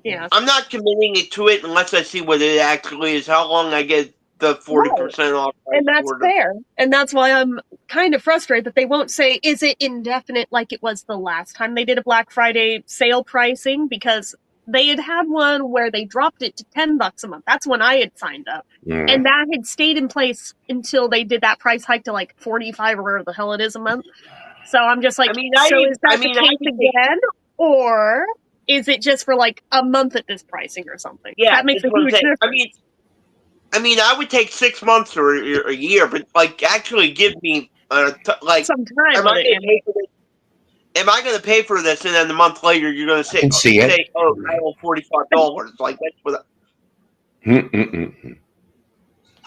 Yeah. I'm not committing it to it unless I see what it actually is. How long I get the 40% off. And that's fair. And that's why I'm kind of frustrated that they won't say, is it indefinite like it was the last time they did a Black Friday sale pricing? Because they had one where they dropped it to $10 a month. That's when I had signed up. Mm. And that had stayed in place until they did that price hike to like 45 or whatever the hell it is a month. So I'm just like, is that the case again? Or is it just for like a month at this pricing or something? Yeah, that makes a that's what I'm huge saying. difference. I mean, I would take 6 months or a year, but like actually give me like some time. Am I going to pay for this, and then a month later you're going to say, "Oh, I owe $45." Like that's what.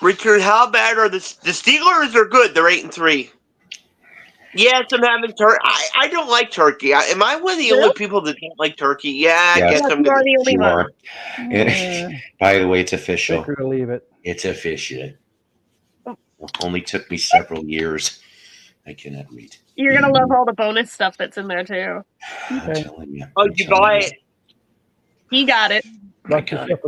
Richard, how bad are the Steelers? Are good. They're 8-3. Yes, I'm having turkey. I don't like turkey. Am I one of the only people that don't like turkey? Yeah, I guess I'm going to. You are. By the way, it's official. Take her or leave it. It's official. Only took me several years. I cannot read. You're gonna love all the bonus stuff that's in there too. I'm telling you. Oh, did you buy it? He got it. I got it.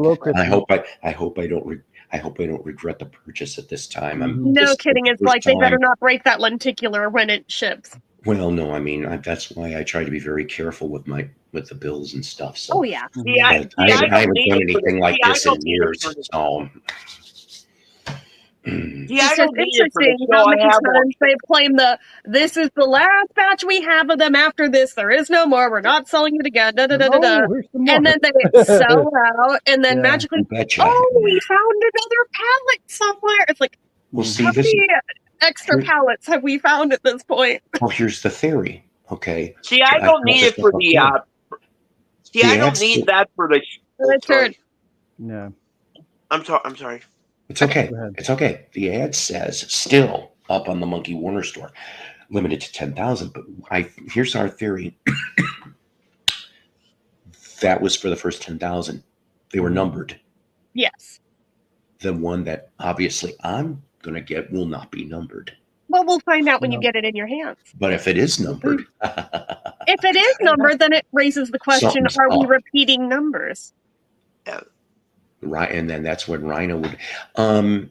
I hope I don't regret the purchase at this time. No kidding. It's like they better not break that lenticular when it ships. Well, no, I mean that's why I try to be very careful with the bills and stuff. So, oh yeah. I haven't done anything like this in years. So. It's just interesting how many times they've claimed this is the last batch we have of them. After this, there is no more. We're not selling it again. And then they sell out, and then magically, we found another pallet somewhere. It's like, well, see, how many extra pallets have we found at this point? Well, here's the theory. Okay. See, I don't need it for the. I don't need that for the. Richard. No. I'm sorry. It's okay. It's okay. The ad says still up on the Monkey Warner store, limited to 10,000. But here's our theory. That was for the first 10,000. They were numbered. Yes. the one that obviously I'm going to get will not be numbered. Well, we'll find out when you get it in your hands. But if it is numbered, if it is numbered, then it raises the question: are we repeating numbers? Yeah. Right, and then that's when Rhino would.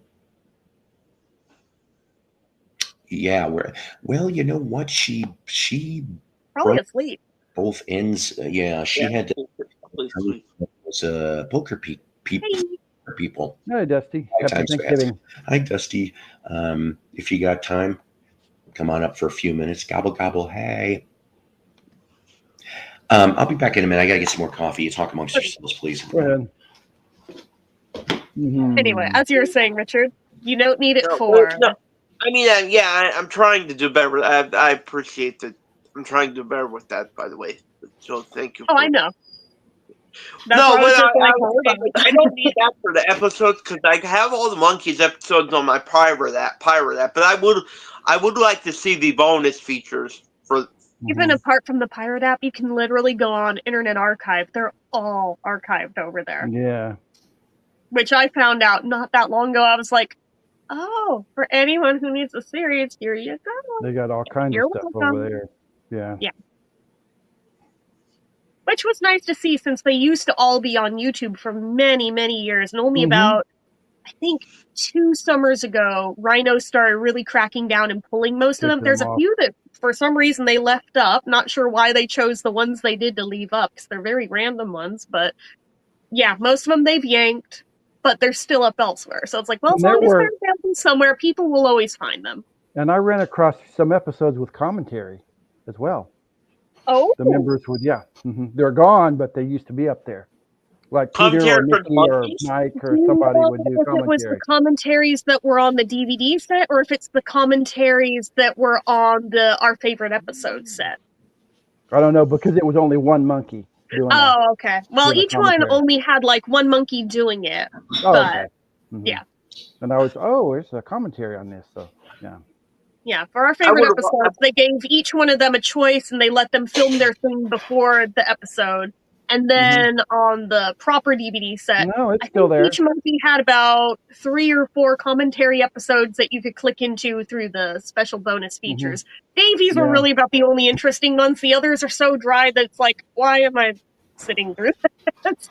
Yeah, well, you know what? She probably asleep. Both ends. Yeah, she had to. Was poker people. Hi, Dusty. Happy Thanksgiving. Hi, Dusty. If you got time, come on up for a few minutes. Gobble gobble. Hey. I'll be back in a minute. I gotta get some more coffee. You talk amongst yourselves, please. Go ahead. Anyway, as you were saying, Richard, you don't need it No. I mean, I'm trying to do better. I appreciate that. I'm trying to do better with that, by the way. So thank you. I know. I don't need that for the episodes because I have all the Monkees episodes on my pirate app. But I would like to see the bonus features for. Even apart from the pirate app, you can literally go on Internet Archive. They're all archived over there. Yeah. Which I found out not that long ago. I was like, oh, for anyone who needs a series, here you go. They got all kinds of stuff over there. Yeah. Yeah. Which was nice to see since they used to all be on YouTube for many, many years. And only about, I think, 2 summers ago, Rhino started really cracking down and pulling most of them. There's a few that, for some reason, they left up. Not sure why they chose the ones they did to leave up, because they're very random ones. But, yeah, most of them they've yanked, but they're still up elsewhere. So it's like, well, as long as they're down somewhere, people will always find them. And I ran across some episodes with commentary as well. Oh. The members would, they're gone, but they used to be up there. Like Peter or Mickey or Mike or somebody would do commentary. If it was the commentaries that were on the DVD set, or if it's the commentaries that were on Our Favorite Episode set. I don't know, because it was only one monkey doing okay. Well, each one only had like one monkey doing it. Oh, okay. Yeah. And I was, there's a commentary on this, so yeah. Yeah, for Our Favorite Episodes, they gave each one of them a choice and they let them film their thing before the episode. And then on the proper DVD set, it's still there. Each monkey had about 3 or 4 commentary episodes that you could click into through the special bonus features. Davies were really about the only interesting ones. The others are so dry that it's like, why am I sitting through this?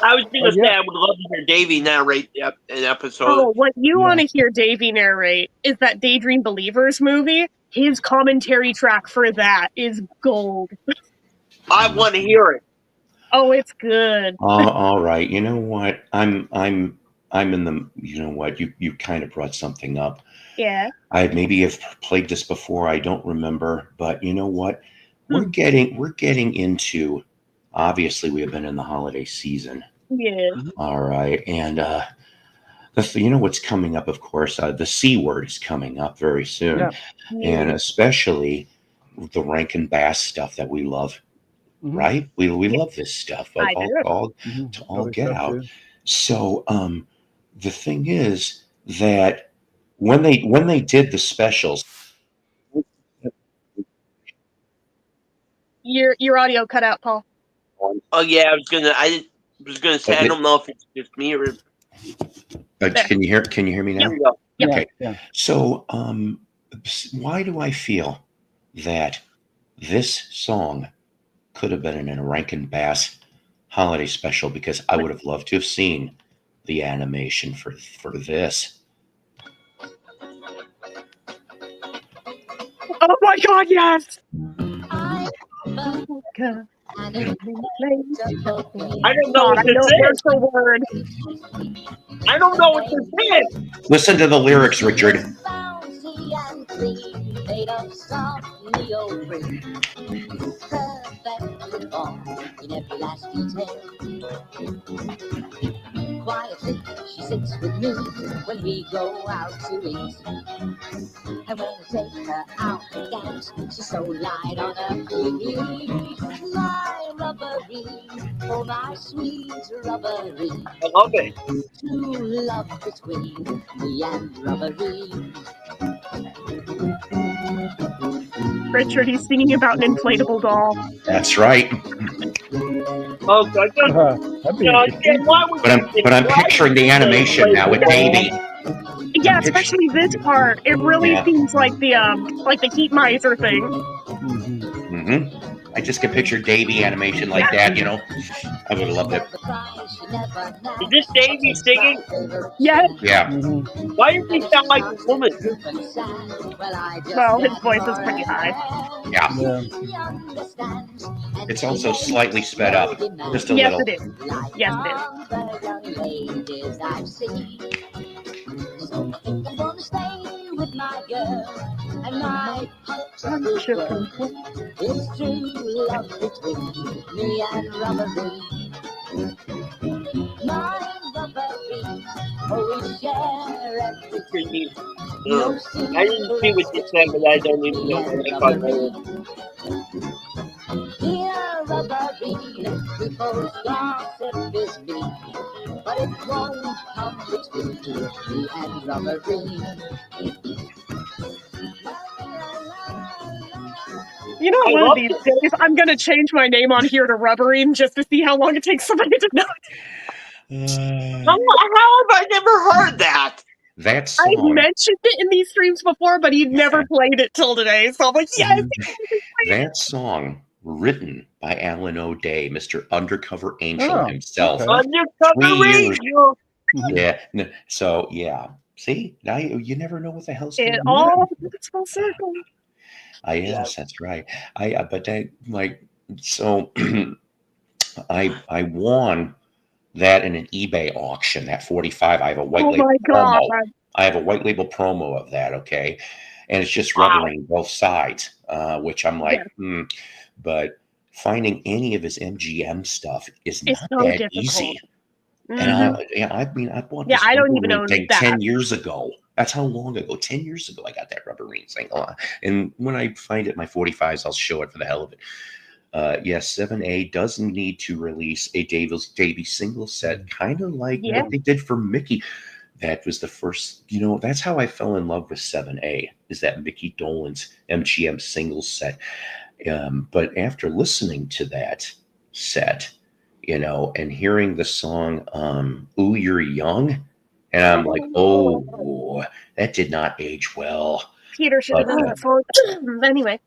I was going to say I would love to hear Davey narrate an episode. Oh, what you want to hear Davey narrate is that Daydream Believers movie. His commentary track for that is gold. I want to hear it. Oh, it's good. All right. You know what? I'm in the. You know what? You kind of brought something up. Yeah. I maybe have played this before. I don't remember, but you know what? We're getting into. Obviously, we have been in the holiday season. Yeah. All right, and you know what's coming up? Of course, the C word is coming up very soon, and especially the Rankin Bass stuff that we love. Right? We love this stuff. All get out. Too. So the thing is that when they did the specials, your audio cut out, Paul. Oh yeah, I was gonna say I don't know if it's just me or. Can you hear me now? Yeah. Okay. Yeah. So why do I feel that this song could have been in a Rankin Bass holiday special? Because I would have loved to have seen the animation for this. Oh my God! Yes. I don't know what this is. For word. I don't know what this is. Listen to the lyrics, Richard. Quietly, she sits with me when we go out to eat. And when I take her out to dance, she's so light on her feet. My rubbery, oh my sweet rubbery. I love it. True love between me and rubbery. Richard, he's singing about an inflatable doll. That's right. Oh, so I just, That'd be interesting. why would But I'm picturing the animation now with Davey. Yeah, especially this part. It really seems like the heat miser thing. Mm-hmm. I just can picture Davey animation like that, you know. I would have loved it. Is this Davey singing? Yes. Yeah. Why does he sound like a woman? Well, his voice is pretty high. Yeah. It's also slightly sped up, just a little. It is. Yes, it is. So I think I'm gonna stay with my girl and my It's true love between me and Robbery. My Robbery, oh, we share everything. I didn't see what you said, but I don't even know what I called it. Dear Robbery, people's gossip is me, but it won't come between me and Robbery. You know, one of these days, I'm going to change my name on here to Rubberine just to see how long it takes somebody to know. How have I never heard that? That song. I've mentioned it in these streams before, but he'd never played it till today. So I'm like, yes. That song, written by Alan O'Day, Mr. Undercover Angel himself. Okay. Undercover Angel. Yeah. So, yeah. See? Now you never know what the hell's going on. It all comes full circle. Yes, that's right. But that, like, so I won that in an eBay auction, that 45. I have a white label promo. I have a white label promo of that, okay? And it's just rubbering both sides, which I'm like, But finding any of his MGM stuff is not that difficult. Easy. And I bought this I don't even know thing 10 years ago. That's how long ago. 10 years ago, I got that Rubberine thing. And when I find it, my 45s, I'll show it for the hell of it. Yes, 7A doesn't need to release a Davey single set, kind of like what they did for Mickey. That was the first, that's how I fell in love with 7A, is that Mickey Dolenz MGM single set. But after listening to that set, and hearing the song, Ooh, You're Young, and I'm like, oh, that did not age well. Peter should have done that song. Anyway.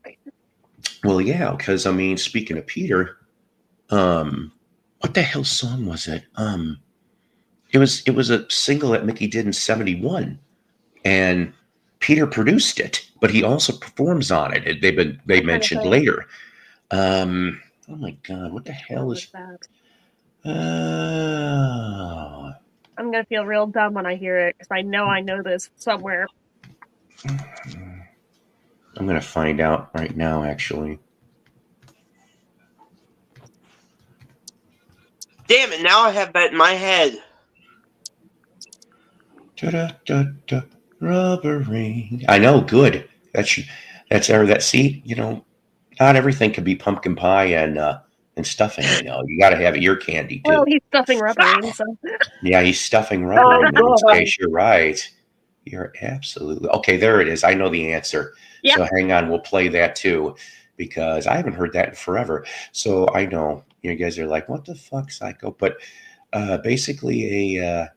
Well, yeah, because, speaking of Peter, what the hell song was it? It was a single that Mickey did in 71, and Peter produced it, but he also performs on it. They mentioned later. Oh my God, what the hell is that? I'm gonna feel real dumb when I hear it because I know this somewhere. I'm gonna find out right now, actually. Damn it! Now I have that in my head. Rubberine. I know, good. See, not everything can be pumpkin pie and stuffing. You got to have ear candy too. Well, he's stuffing Rubberine, so. Yeah, he's stuffing Rubberine. In this case, you're right. You're absolutely okay. There it is. I know the answer. Yep. So hang on, we'll play that too, because I haven't heard that in forever. So I know you guys are like, "What the fuck, Psycho?" But basically, a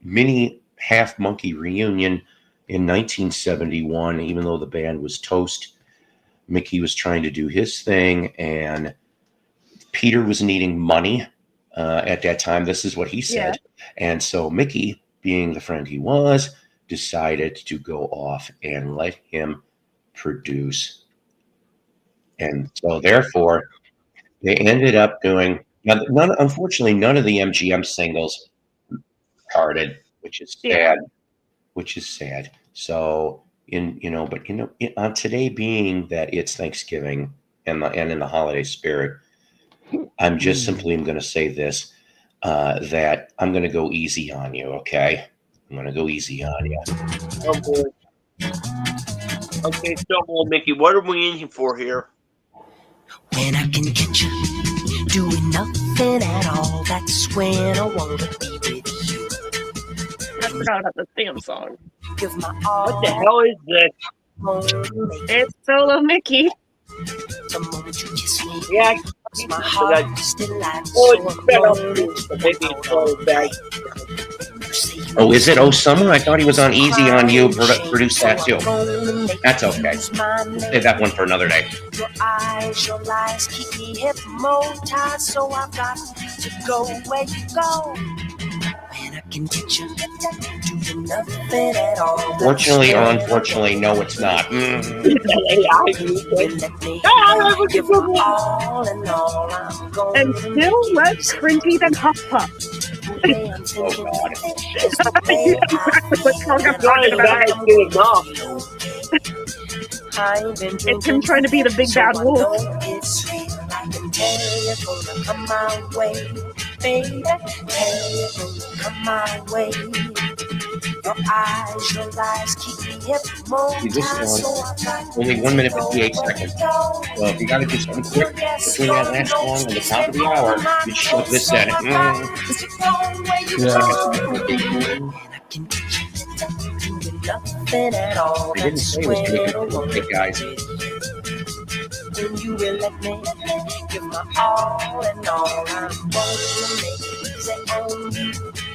mini half monkey reunion in 1971. Even though the band was toast, Mickey was trying to do his thing, and Peter was needing money at that time. This is what he said, and so Mickey, being the friend he was, decided to go off and let him produce. And so therefore they ended up doing unfortunately none of the MGM singles charted, which is sad. So on today being that it's Thanksgiving and in the holiday spirit, I'm just simply going to say this, that I'm going to go easy on you. Okay. I'm going to go easy on you. Oh, boy. Okay, so, Mickey, what are we in here for here? When I can catch you doing nothing at all, that's when I want to be with you. I forgot about this damn song. Give my all. What the hell is this? It's Solo Mickey. The moment you kiss me. Yeah, My heart still lies, Oh, so it's I'm fed up going too, so to maybe come it's out all going back. right. Oh, is it Oh Summer? I thought he was on Easy on You. Produced that too. That's okay. We'll save that one for another day. Your eyes, your lies keep me hypnotized, so I've got to go where you go. And I can get you doing nothing at all. Fortunately or unfortunately, no, it's not. Will let me give my all and all. I'm going And to make still it less easy. cringy than Huff Puff. The way I'm Oh, thinking God. is the You way know I exactly what song I'm feel. Not talking as about. bad as good enough. I ain't been It's drinking, him trying to be the big so bad I wolf. know it's real. I can tell you're gonna come my way, baby. Tell you're gonna come my way. Your eyes, your lies keep me hypnotized. This So song, I got only 1 to minute, go 58 where you seconds. go. So if you got to do something quick Yes, between that your last song nose and the keeps top me of the on hour, my you shove toes. this So in. I got to go where you Yeah. go. And I can get you doing nothing at all. They didn't say it was going to be quick, guys. When you will let me give my all and all, I'm gonna make it easy on you,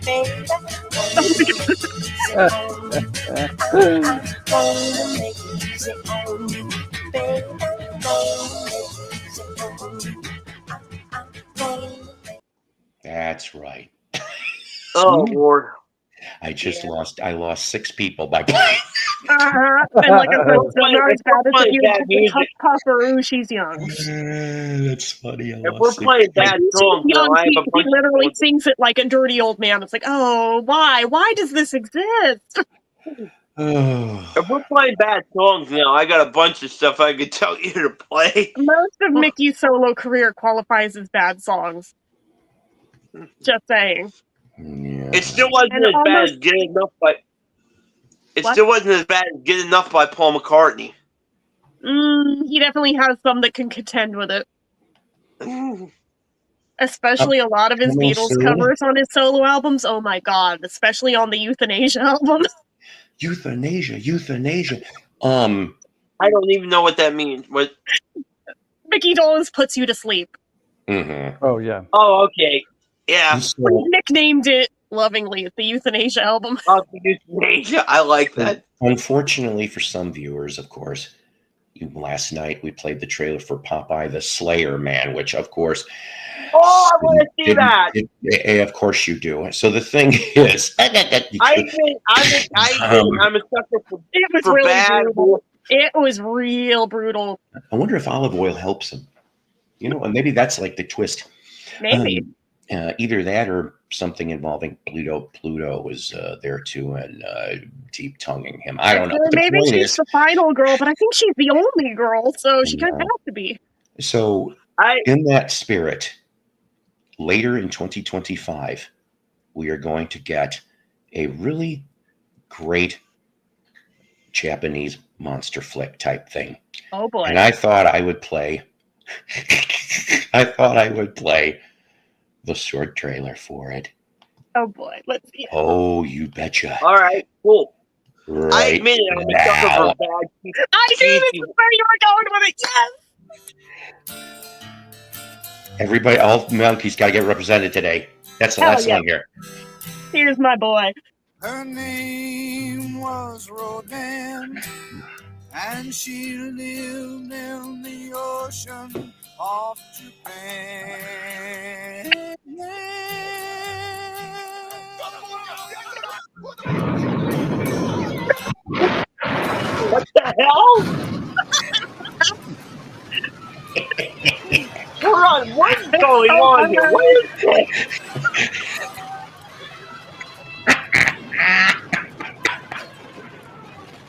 baby. Gonna make it easy on you. I'm gonna make it easy on you, baby. Gonna make it easy on you. I'm gonna make That's right. Oh, Lord. I lost 6 people by playing. And like I said, still not as If we're bad as if playing you bad had picked music, Huff Puff or Ooh, She's Young. That's funny. I if we're lost 6 playing people. bad Ooh, She's songs, now Young, I have he a bunch literally of sings it like a dirty old man. It's like, oh, why? Why does this exist? Oh. If we're playing bad songs now, I got a bunch of stuff I could tell you to play. Most of Mickey's solo career qualifies as bad songs. Just saying. Yeah. It still wasn't And as bad almost as Get Enough by. It What? still wasn't as bad as Get Enough by Paul McCartney. He definitely has some that can contend with it. Especially a lot of his Coming Beatles soon. covers on his solo albums. Oh my god, especially on the Euthanasia album. Euthanasia. I don't even know what that means. What? Mickey always puts you to sleep. Mm-hmm. Oh yeah. Oh, okay. Yeah. We nicknamed it lovingly the Euthanasia album. Euthanasia. I like that. Unfortunately for some viewers, of course, last night we played the trailer for Popeye the Slayer Man, which of course. Oh, I want to see that. Of course you do. So the thing is, I'm a sucker for, It was for really bad. brutal. It was real brutal. I wonder if olive oil helps him. And maybe that's like the twist. Maybe. Either that or something involving Pluto. Pluto was there too and deep tonguing him. I don't know. But Maybe she's the final girl, but I think she's the only girl, so she kind of has to be. So, in that spirit, later in 2025, we are going to get a really great Japanese monster flick type thing. Oh boy. And I thought I would play the short trailer for it. Oh boy, let's see. Oh, you betcha. All right, cool. Right I admit it, I'm a sucker for bad people. I knew this was where you were going with it. Yes. Everybody, all Monkees got to get represented today. That's the last song here. Here's my boy. Her name was Rodan, and she lived in the ocean off Japan. What the hell? Hold on, what is going on here? What is this?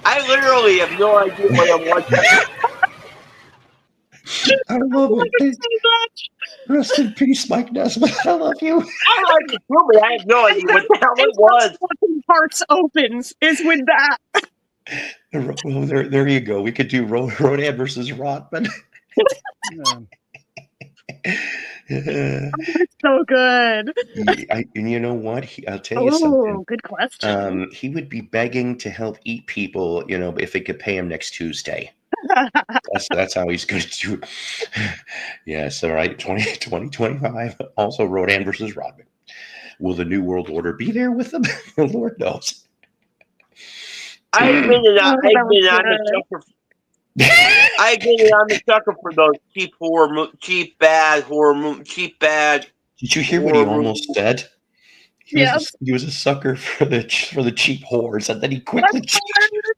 I literally have no idea what I'm watching. I love it. Rest in peace, Mike Nesbitt. I love you. I like it too, but I have no idea what the hell it was. Parts opens is with that. Well, there you go. We could do Rodan versus Rotman. It's so good. And you know what? I'll tell you something. Good question. He would be begging to help eat people, if they could pay him next Tuesday. That's how he's going to do it. Yes, all right. 2025. Also, Rodan versus Rodman. Will the New World Order be there with them? Lord knows. I admit it. I'm a sucker. I admit I'm a sucker for those cheap bad. Did you hear what he almost said? He was a sucker for the cheap whores, and then he quickly.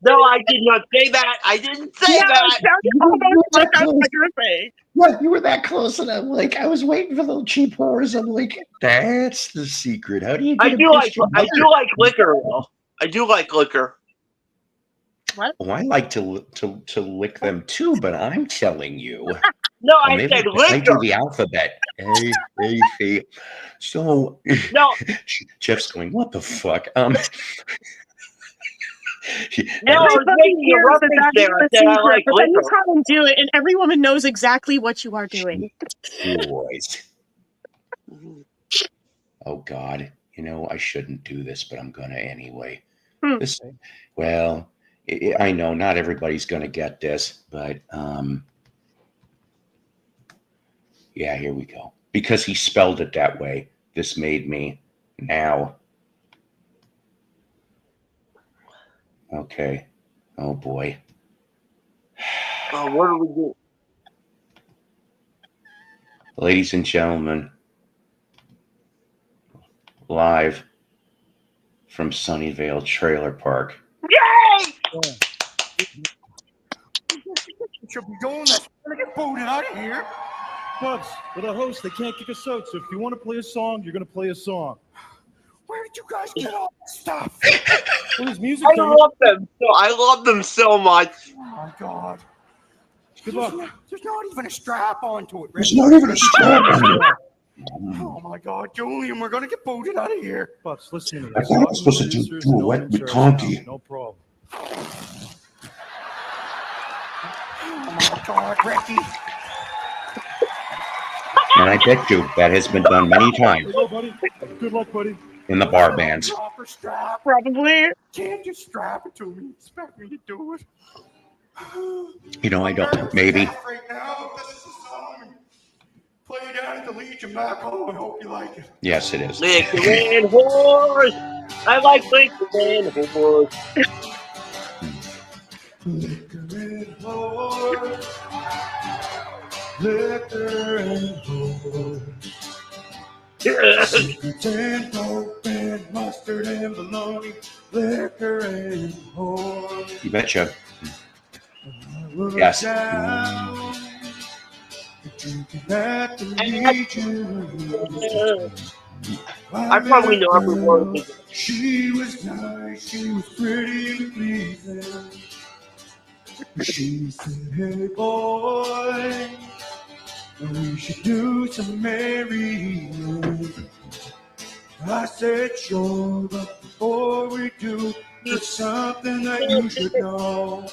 No, I did not say that. I didn't say that. What? You were that close, and I'm like, I was waiting for the cheap whores. I'm like, that's the secret. How do you? I do like liquor. Though. I do like liquor. What? Oh, I like to lick them too, but I'm telling you. No, I said liquor. I do the alphabet. A. So no, Jeff's going, what the fuck? No, I was making a reference there. I said I like liquor. Then you try and do it, and every woman knows exactly what you are doing. Boys. Oh God, I shouldn't do this, but I'm gonna anyway. Well, I know not everybody's gonna get this, but yeah, here we go. Because he spelled it that way, this made me now. Okay. Oh boy. Oh, what do we do? Ladies and gentlemen, live from Sunnyvale Trailer Park. Yay! Should be doing that. I'm gonna get booted out of here. Bugs, with a host, they can't kick us out. So if you want to play a song, you're going to play a song. Where did you guys get all this stuff? Well, there's music. I love them so much. Oh my God. Good luck. There's not even a strap onto it. There's not even a strap on it. Oh my God, Julian, we're gonna get booted out of here. Bugs, listen to me. I thought I was supposed to do a wet with Conky. No problem. Oh my God, Ricky. And I bet you that has been done many times. Go, buddy. Good luck, buddy. In the bar bands. Probably. Can't you strap it to me? Expect me to do it? I don't. Maybe. Right now, this is the song. Play it down at the Legion back home. I hope you like it. Yes, it is. Liquor and whores. I like liquor and whores. Liquor and whores. Liquor and whores. Secrets and dope and mustard and bologna. Liquor and whores. You betcha. Yes. I probably know every word. She was nice, she was pretty and pleasing. She said, hey boy, we should do some marrying. I said, sure, but before we do, there's something that you should know.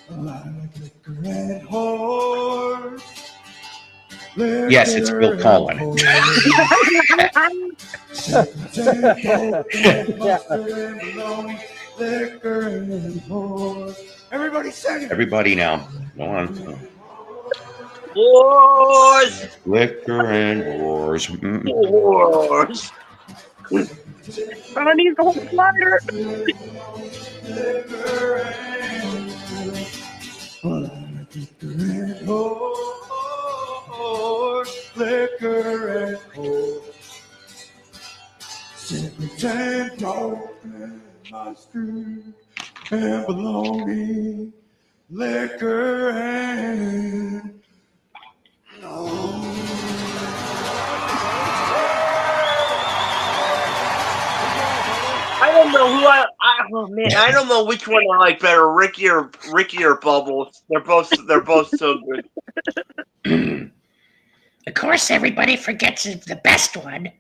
I like liquor and whores. Yes, it's Bill Collin. Everybody sing it. Everybody now. Go on. Whores. Liquor and whores. Whores. I need the whole flyer. Liquor and whores. Secrets and dope and mustard and bologna. Liquor and I don't know who I don't know which one I like better, Ricky or Bubbles. They're both so good. Of course, everybody forgets the best one.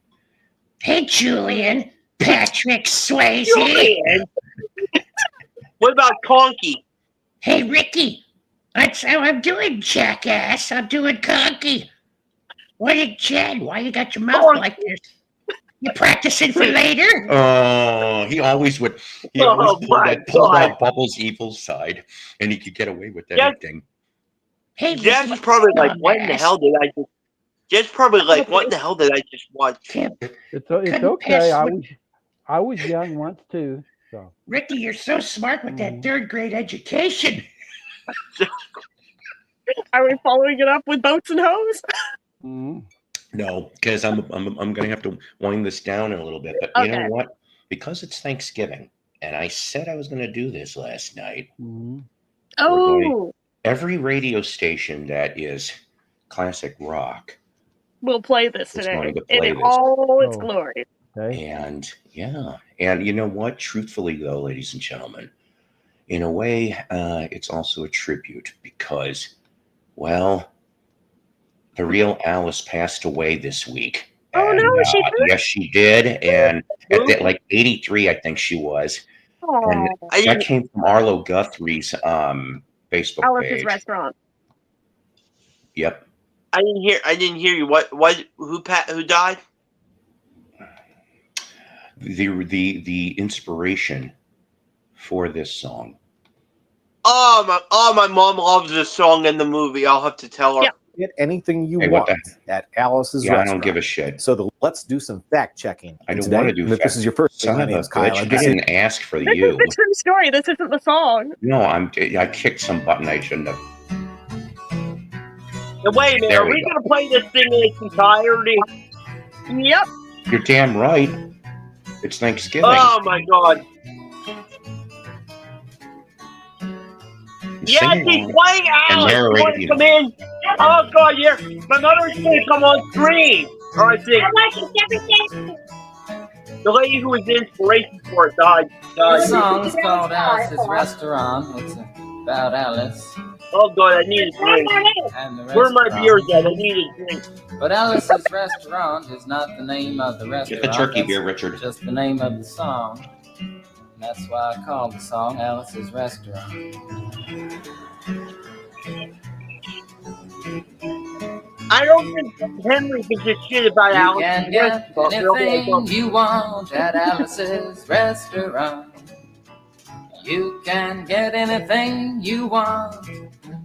Hey, Julian, Patrick Swayze. Julian. What about Conky? Hey, Ricky. That's how I'm doing, jackass. I'm doing Conky. What did Jen? Why you got your mouth like this? You practicing for later? Oh, he always would. He always pulled out Bubbles' evil side, and he could get away with anything. Hey, Jeff's probably like, what in the hell did I just? Jeff's probably like, what in the hell did I just watch? It's okay. I was young once too. So Ricky, you're so smart with that third grade education. Are we following it up with boats and hoes? No, because I'm going to have to wind this down in a little bit. But you know what? Because it's Thanksgiving, and I said I was going to do this last night. Every radio station that is classic rock will play this today in all its glory. And and you know what? Truthfully, though, ladies and gentlemen, in a way, it's also a tribute because, well, the real Alice passed away this week. Oh, and, no, she did? Yes, she did. And at that, like 83, I think she was. And that came from Arlo Guthrie's Facebook Alice's page. Restaurant. Yep. I didn't hear you. Who died? The inspiration for this song. My mom loves this song in the movie. I'll have to tell her. Yeah. Get anything you want at Alice's restaurant. I don't give a shit. So let's do some fact checking. I don't want to do fact. This is your first thing. My name's Kyle. I didn't ask for This you. is the true story. This isn't the song. No, I kicked some button I shouldn't have. Now, wait a minute. Are we going to play this thing in its entirety? Yep. You're damn right. It's Thanksgiving. Oh my God. Yes, he's playing Alice. You want to come in? Oh God, yeah. My mother's going to come on screen. Or I think. The lady who was the inspiration for it died. The song's called Alice's Restaurant. It's about Alice. Oh God, I need a drink. Where are my beers at? I need a drink. But Alice's Restaurant is not the name of the restaurant. Get the turkey beer, Richard. Just the name of the song. And that's why I called the song Alice's Restaurant. I don't think Henry gives a shit about Alice. You can get anything you want at Alice's Restaurant. You can get anything you want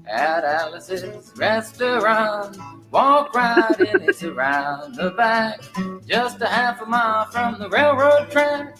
at Alice's Restaurant. Walk right in, it's around the back, just a half a mile from the railroad track.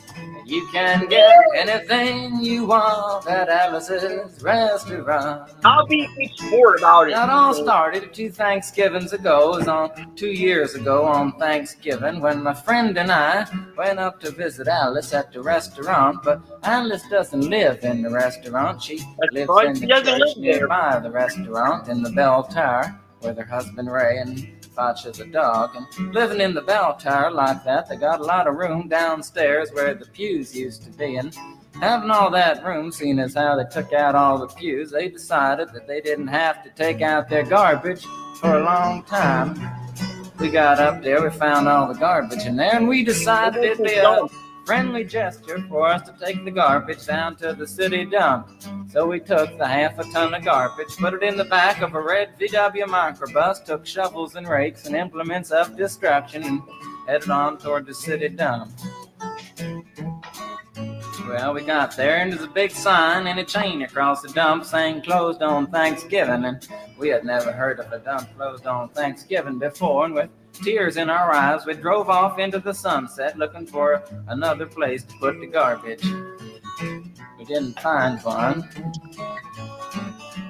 You can get anything you want at Alice's Restaurant. I'll be sport about it. Now, it all started 2 Thanksgivings ago. It was 2 years ago on Thanksgiving when my friend and I went up to visit Alice at the restaurant. But Alice doesn't live in the restaurant. She lives in the church nearby the restaurant in the bell tower with her husband Ray and Facha the dog. And living in the bell tower like that, they got a lot of room downstairs where the pews used to be. And having all that room, seeing as how they took out all the pews, they decided that they didn't have to take out their garbage for a long time. We got up there, we found all the garbage in there, and we decided it'd be a friendly gesture for us to take the garbage down to the city dump. So we took the half a ton of garbage, put it in the back of a red VW microbus, took shovels and rakes and implements of destruction, and headed on toward the city dump. Well, we got there, and there's a big sign and a chain across the dump saying closed on Thanksgiving, and we had never heard of a dump closed on Thanksgiving before, and with tears in our eyes, we drove off into the sunset looking for another place to put the garbage. We didn't find one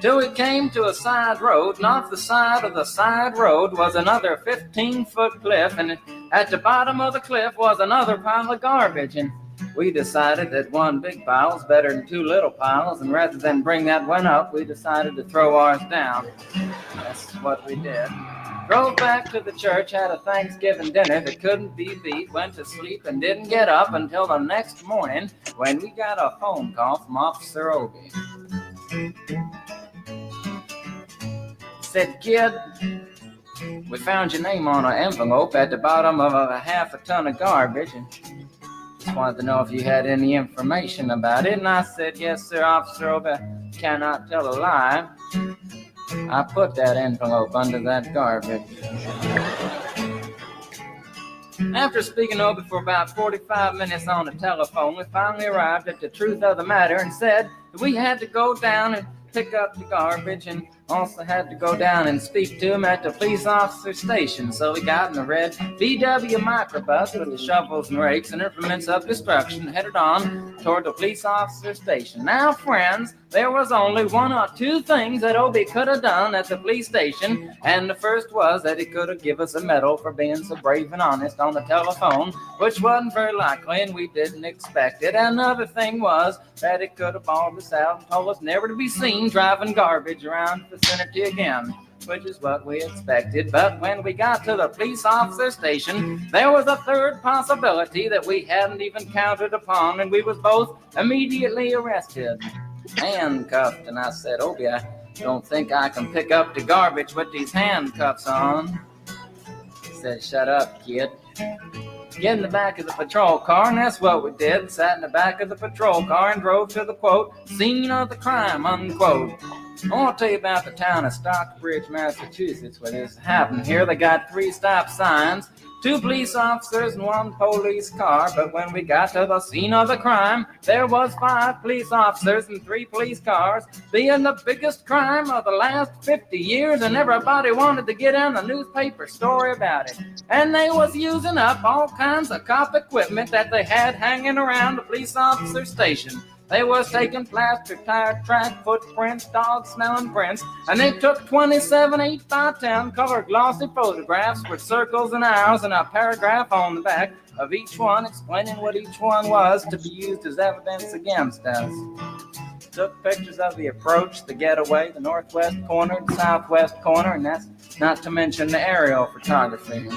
till we came to a side road, and off the side of the side road was another 15-foot cliff, and at the bottom of the cliff was another pile of garbage, and we decided that one big pile was better than 2 little piles, and rather than bring that one up, we decided to throw ours down. That's what we did. Drove back to the church, had a Thanksgiving dinner that couldn't be beat, went to sleep and didn't get up until the next morning when we got a phone call from Officer Obie. Said, "Kid, we found your name on an envelope at the bottom of a half a ton of garbage, and just wanted to know if you had any information about it." And I said, "Yes, sir, Officer Obie, cannot tell a lie. I put that envelope under that garbage." After speaking over for about 45 minutes on the telephone, we finally arrived at the truth of the matter and said that we had to go down and pick up the garbage and also had to go down and speak to him at the police officer station. So we got in a red VW microbus with the shovels and rakes and implements of destruction, headed on toward the police officer station. Now, friends, there was only one or two things that Obie could have done at the police station, and the first was that he could have given us a medal for being so brave and honest on the telephone, which wasn't very likely, and we didn't expect it. Another thing was that he could have bawled us out and told us never to be seen driving garbage around the vicinity again, which is what we expected. But when we got to the police officer station, there was a third possibility that we hadn't even counted upon, and we was both immediately arrested, handcuffed. And I said, Obie, I don't think I can pick up the garbage with these handcuffs on. He said, shut up, kid. Get in the back of the patrol car, and that's what we did. Sat in the back of the patrol car and drove to the, quote, scene of the crime, unquote. I want to tell you about the town of Stockbridge, Massachusetts, where this happened. Here they got 3 stop signs, 2 police officers and 1 police car. But when we got to the scene of the crime, there was 5 police officers and 3 police cars, being the biggest crime of the last 50 years, and everybody wanted to get in a newspaper story about it. And they was using up all kinds of cop equipment that they had hanging around the police officer station. They was taking plaster, tire track, footprints, dog-smelling prints, and they took 27 8x10 color glossy photographs with circles and arrows and a paragraph on the back of each one explaining what each one was to be used as evidence against us. Took pictures of the approach, the getaway, the northwest corner, the southwest corner, and that's not to mention the aerial photography.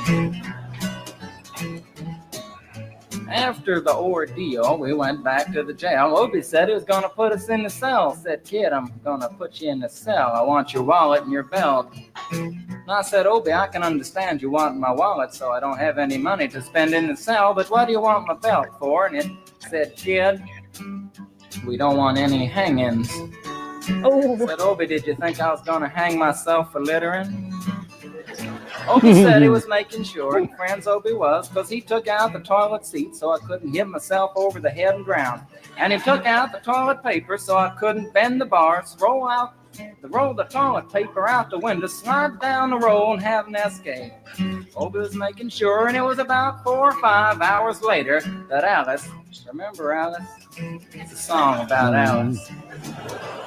After the ordeal, we went back to the jail. Obie said he was going to put us in the cell. Said, kid, I'm going to put you in the cell. I want your wallet and your belt. And I said, Obie, I can understand you want my wallet, so I don't have any money to spend in the cell, but what do you want my belt for? And it said, kid, we don't want any hangings. I said, Obie, did you think I was going to hang myself for littering? Obie said he was making sure, and friends Obie was, because he took out the toilet seat so I couldn't hit myself over the head and drown. And he took out the toilet paper so I couldn't bend the bars, roll the toilet paper out the window, slide down the roll, and have an escape. Obie was making sure, and it was about 4 or 5 hours later that Alice, remember Alice? It's a song about Alice.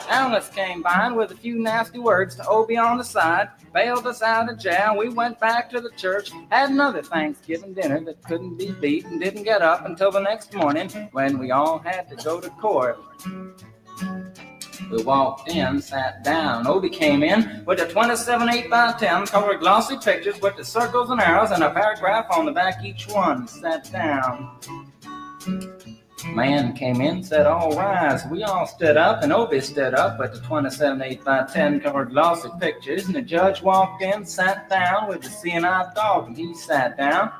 Alice came by with a few nasty words to Obie on the side, bailed us out of jail. We went back to the church, had another Thanksgiving dinner that couldn't be beat, and didn't get up until the next morning when we all had to go to court. We walked in, sat down. Obie came in with the 27 8x10 colored glossy pictures with the circles and arrows and a paragraph on the back each one. Sat down. Man came in, said, all rise. We all stood up, and Obie stood up with the 27 8x10 colored glossy pictures, and the judge walked in, sat down with the seeing eye dog, and he sat down.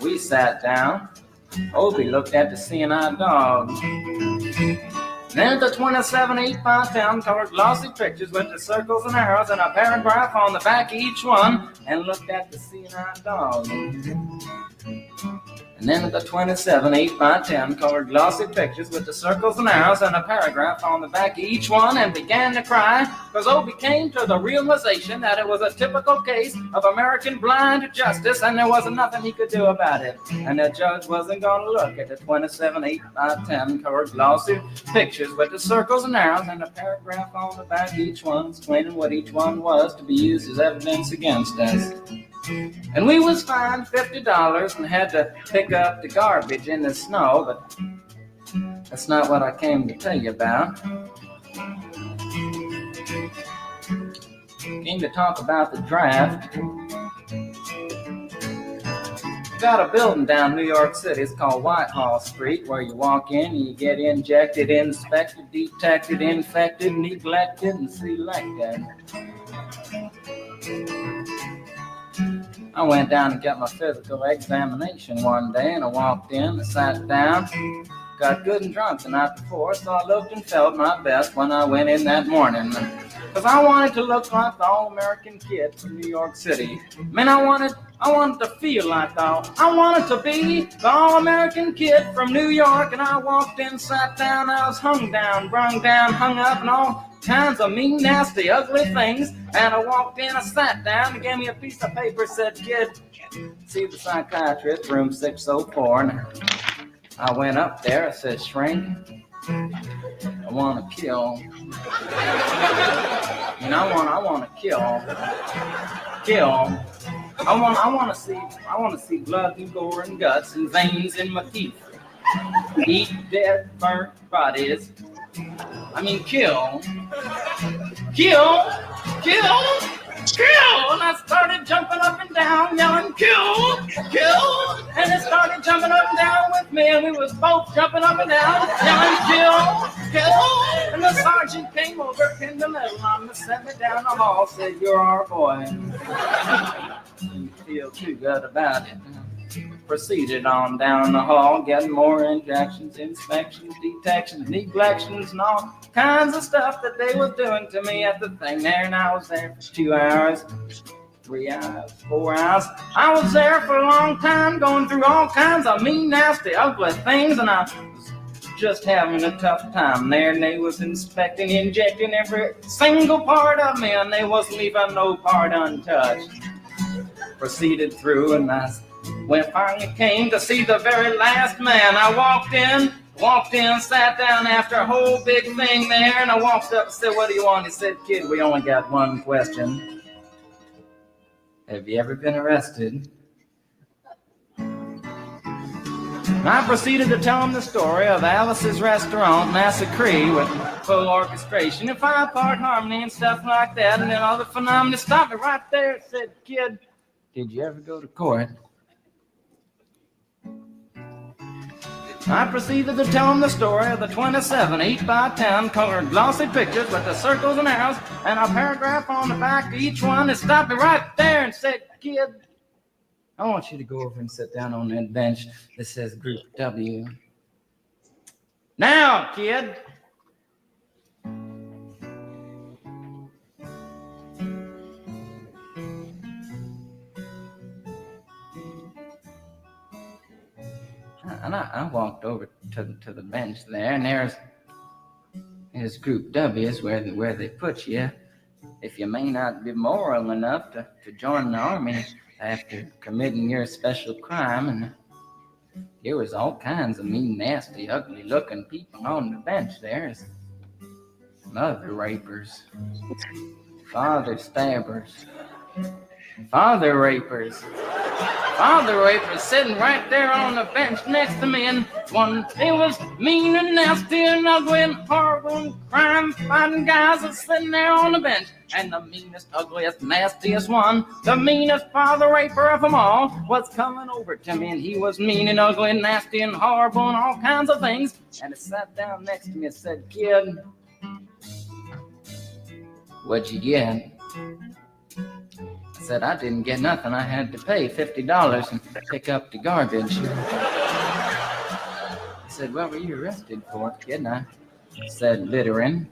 We sat down. Obie looked at the seeing eye dog. Then the 27 8x10 colored glossy pictures with the circles and arrows and a paragraph on the back of each one, and looked at the seeing eye dog. And then the 27 8x10 colored glossy pictures with the circles and arrows and a paragraph on the back of each one, and began to cry because Obie came to the realization that it was a typical case of American blind justice and there wasn't nothing he could do about it. And the judge wasn't going to look at the 27 8x10 colored glossy pictures with the circles and arrows and a paragraph on the back of each one explaining what each one was to be used as evidence against us. And we was fined $50 and had to pick up the garbage in the snow, but that's not what I came to tell you about. I came to talk about the draft. Got a building down New York City. It's called Whitehall Street, where you walk in and you get injected, inspected, detected, infected, neglected, and selected. I went down to get my physical examination one day, and I walked in, I sat down, got good and drunk the night before, so I looked and felt my best when I went in that morning. Because I wanted to look like the all-American kid from New York City. I mean, I wanted I wanted to feel like I wanted to be the all-American kid from New York. And I walked in, sat down, I was hung down, brung down, hung up, and all kinds of mean, nasty, ugly things. And I walked in, I sat down, and gave me a piece of paper, said, kid, see the psychiatrist, room 604. And I went up there, I said, shrink, I want to kill. And I want to kill. I want to see blood and gore and guts and veins in my teeth. Eat dead, burnt bodies. I mean, kill. And I started jumping up and down, yelling, kill. And it started jumping up and down with me, and we was both jumping up and down, yelling, kill. And the sergeant came over, pinned a little on me, sent me down the hall, said, you're our boy. Didn't feel too good about it. Proceeded on down the hall, getting more injections, inspections, detections, neglections, and all kinds of stuff that they was doing to me at the thing there. And I was there for 2 hours, 3 hours, 4 hours. I was there for a long time, going through all kinds of mean, nasty, ugly things, and I was just having a tough time there. And they was inspecting, injecting every single part of me, and they wasn't leaving no part untouched. Proceeded through, and when finally came to see the very last man, I walked in, sat down after a whole big thing there, and I walked up and said, what do you want? He said, kid, we only got one question. Have you ever been arrested? And I proceeded to tell him the story of Alice's Restaurant Massacre with full orchestration and 5-part harmony and stuff like that, and then all the phenomena stopped me right there and said, kid, did you ever go to court? I proceeded to tell him the story of the 27 8x10 colored glossy pictures with the circles and arrows and a paragraph on the back of each one. And stopped me right there and said, kid, I want you to go over and sit down on that bench that says Group W. Now, kid. And I walked over to the bench there, and there's Group W is where they put you if you may not be moral enough to join the army after committing your special crime. And there was all kinds of mean, nasty, ugly-looking people on the bench there. There's mother rapers, father stabbers, father rapers sitting right there on the bench next to me, and one, it was mean and nasty and ugly and horrible and crime-fighting guys are sitting there on the bench. And the meanest, ugliest, nastiest one, the meanest father raper of them all, was coming over to me, and he was mean and ugly and nasty and horrible and all kinds of things. And he sat down next to me and said, kid, what'd you get? I said, I didn't get nothing. I had to pay $50 and pick up the garbage. He said, what were you arrested for, kid? And I said, littering.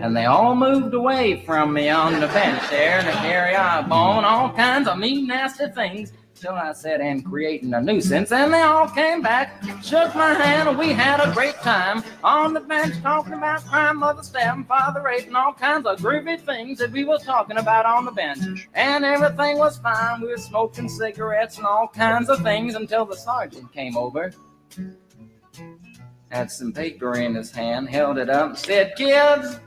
And they all moved away from me on the bench there, and a hairy eyeball and all kinds of mean, nasty things, till I said, and creating a nuisance. And they all came back, shook my hand, and we had a great time on the bench talking about crime, mother stabbing, father rape, and all kinds of groovy things that we was talking about on the bench. And everything was fine. We were smoking cigarettes and all kinds of things until the sergeant came over, had some paper in his hand, held it up, and said, kids,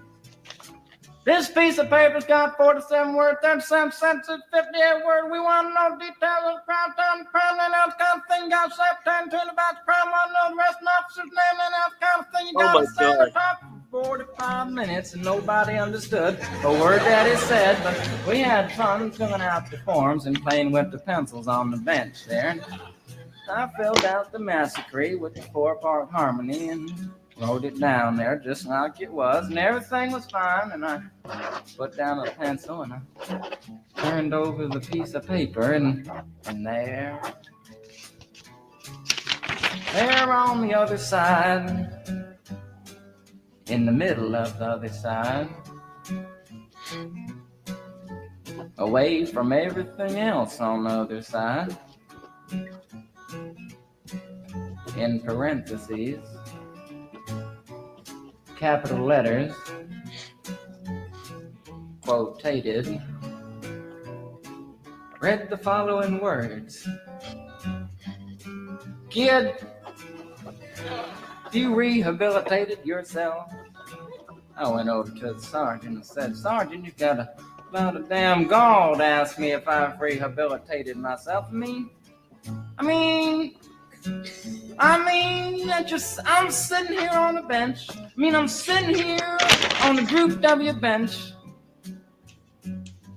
this piece of paper's got 47 words, 37 sentences, 58 words. We want to know details of the crime, time, crime, and that kind of thing. Got 17 about the crime, want to know the rest of the officer's name, and that kind of thing. You got to say the top 45 minutes, and nobody understood a word that he said, but we had fun filling out the forms and playing with the pencils on the bench there. And I filled out the massacre with the 4-part harmony and wrote it down there just like it was, and everything was fine. And I put down a pencil and I turned over the piece of paper, and there on the other side, in the middle of the other side, away from everything else on the other side. In parentheses, capital letters, quotated, read the following words. Kid, you rehabilitated yourself. I went over to the sergeant and said, Sergeant, you got a lot of damn gall to ask me if I've rehabilitated myself. I'm sitting here on the bench. I'm sitting here on the Group W bench.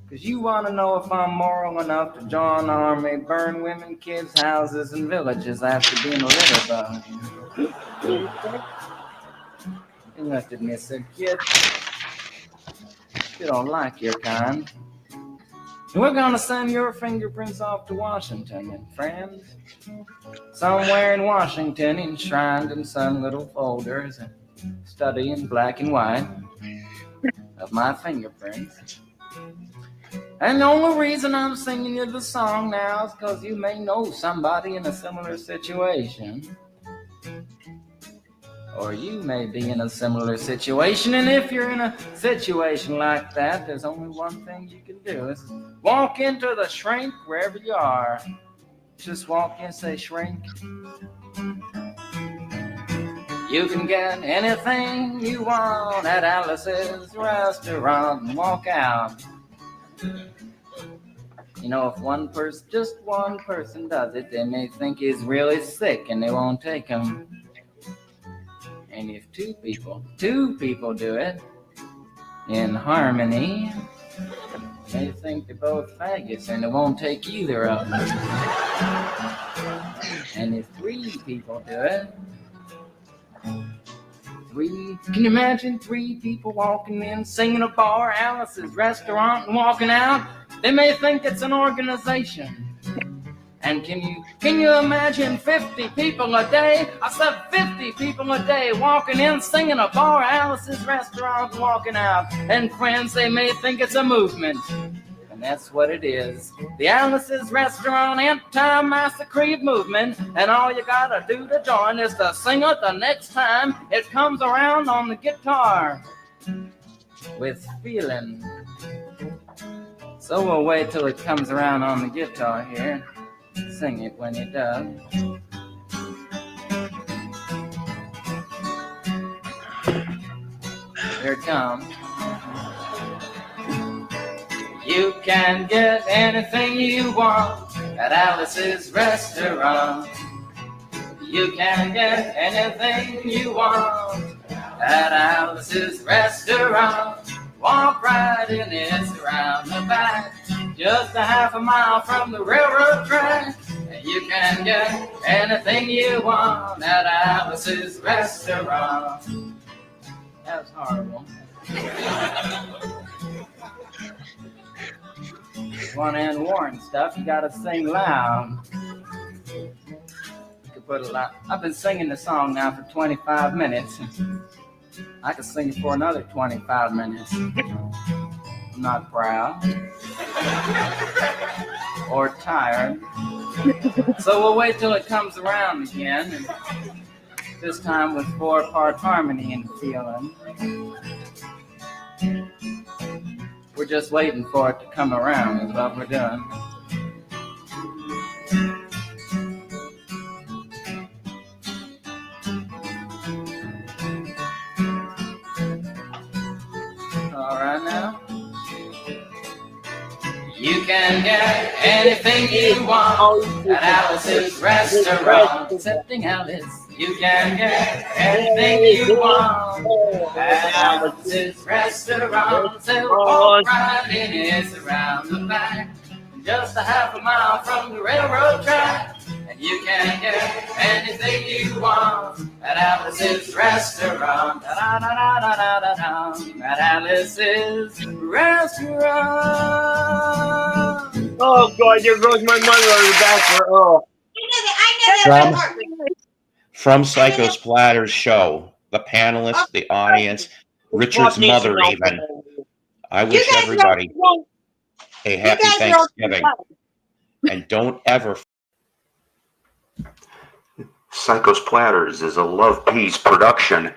Because you want to know if I'm moral enough to join the army, burn women, kids, houses, and villages after being a litter bug. He looked at me and said, Kid, you don't like your kind. We're going to send your fingerprints off to Washington, and friends. Somewhere in Washington, enshrined in some little folders, and study in black and white of my fingerprints. And the only reason I'm singing you the song now is because you may know somebody in a similar situation. Or you may be in a similar situation, and if you're in a situation like that, there's only one thing you can do. Is walk into the shrink wherever you are. Just walk in and say, shrink. You can get anything you want at Alice's restaurant and walk out. You know, if just one person does it, they may think he's really sick and they won't take him. And if two people do it in harmony, they think they're both faggots and they won't take either of them. And if 3 people do it, can you imagine 3 people walking in, singing a bar, Alice's restaurant, and walking out? They may think it's an organization. And can you imagine 50 people a day? I said 50 people a day walking in, singing a bar, Alice's restaurant, and walking out. And friends, they may think it's a movement. And that's what it is. The Alice's Restaurant Anti-Massacre movement. And all you gotta do to join is to sing it the next time it comes around on the guitar. With feeling. So we'll wait till it comes around on the guitar here. Sing it when it does. Here it comes. You can get anything you want at Alice's restaurant. You can get anything you want at Alice's restaurant. Walk right in, it's around the back, just a half a mile from the railroad track. And you can get anything you want at Alice's restaurant. That was horrible. Want to end Warren stuff, you gotta sing loud. You could put a lot. I've been singing the song now for 25 minutes. I could sing it for another 25 minutes. I'm not proud or tired. So we'll wait till it comes around again. And this time with 4-part harmony and feeling. We're just waiting for it to come around is what we're doing. All right now. You can get anything you want at Alice's restaurant. Excepting Alice. You can get anything you want at Alice's restaurant. So walk right in, it's around the back, just a half a mile from the railroad track. And you can get anything you want at Alice's restaurant. At Alice's restaurant. Oh God, there goes my mother on the back. Oh. From Psycho Splatter's show, the panelists, the audience, Richard's mother even. I wish everybody. Hey, happy Thanksgiving. And don't ever. Psycho's Platters is a Love Peace production.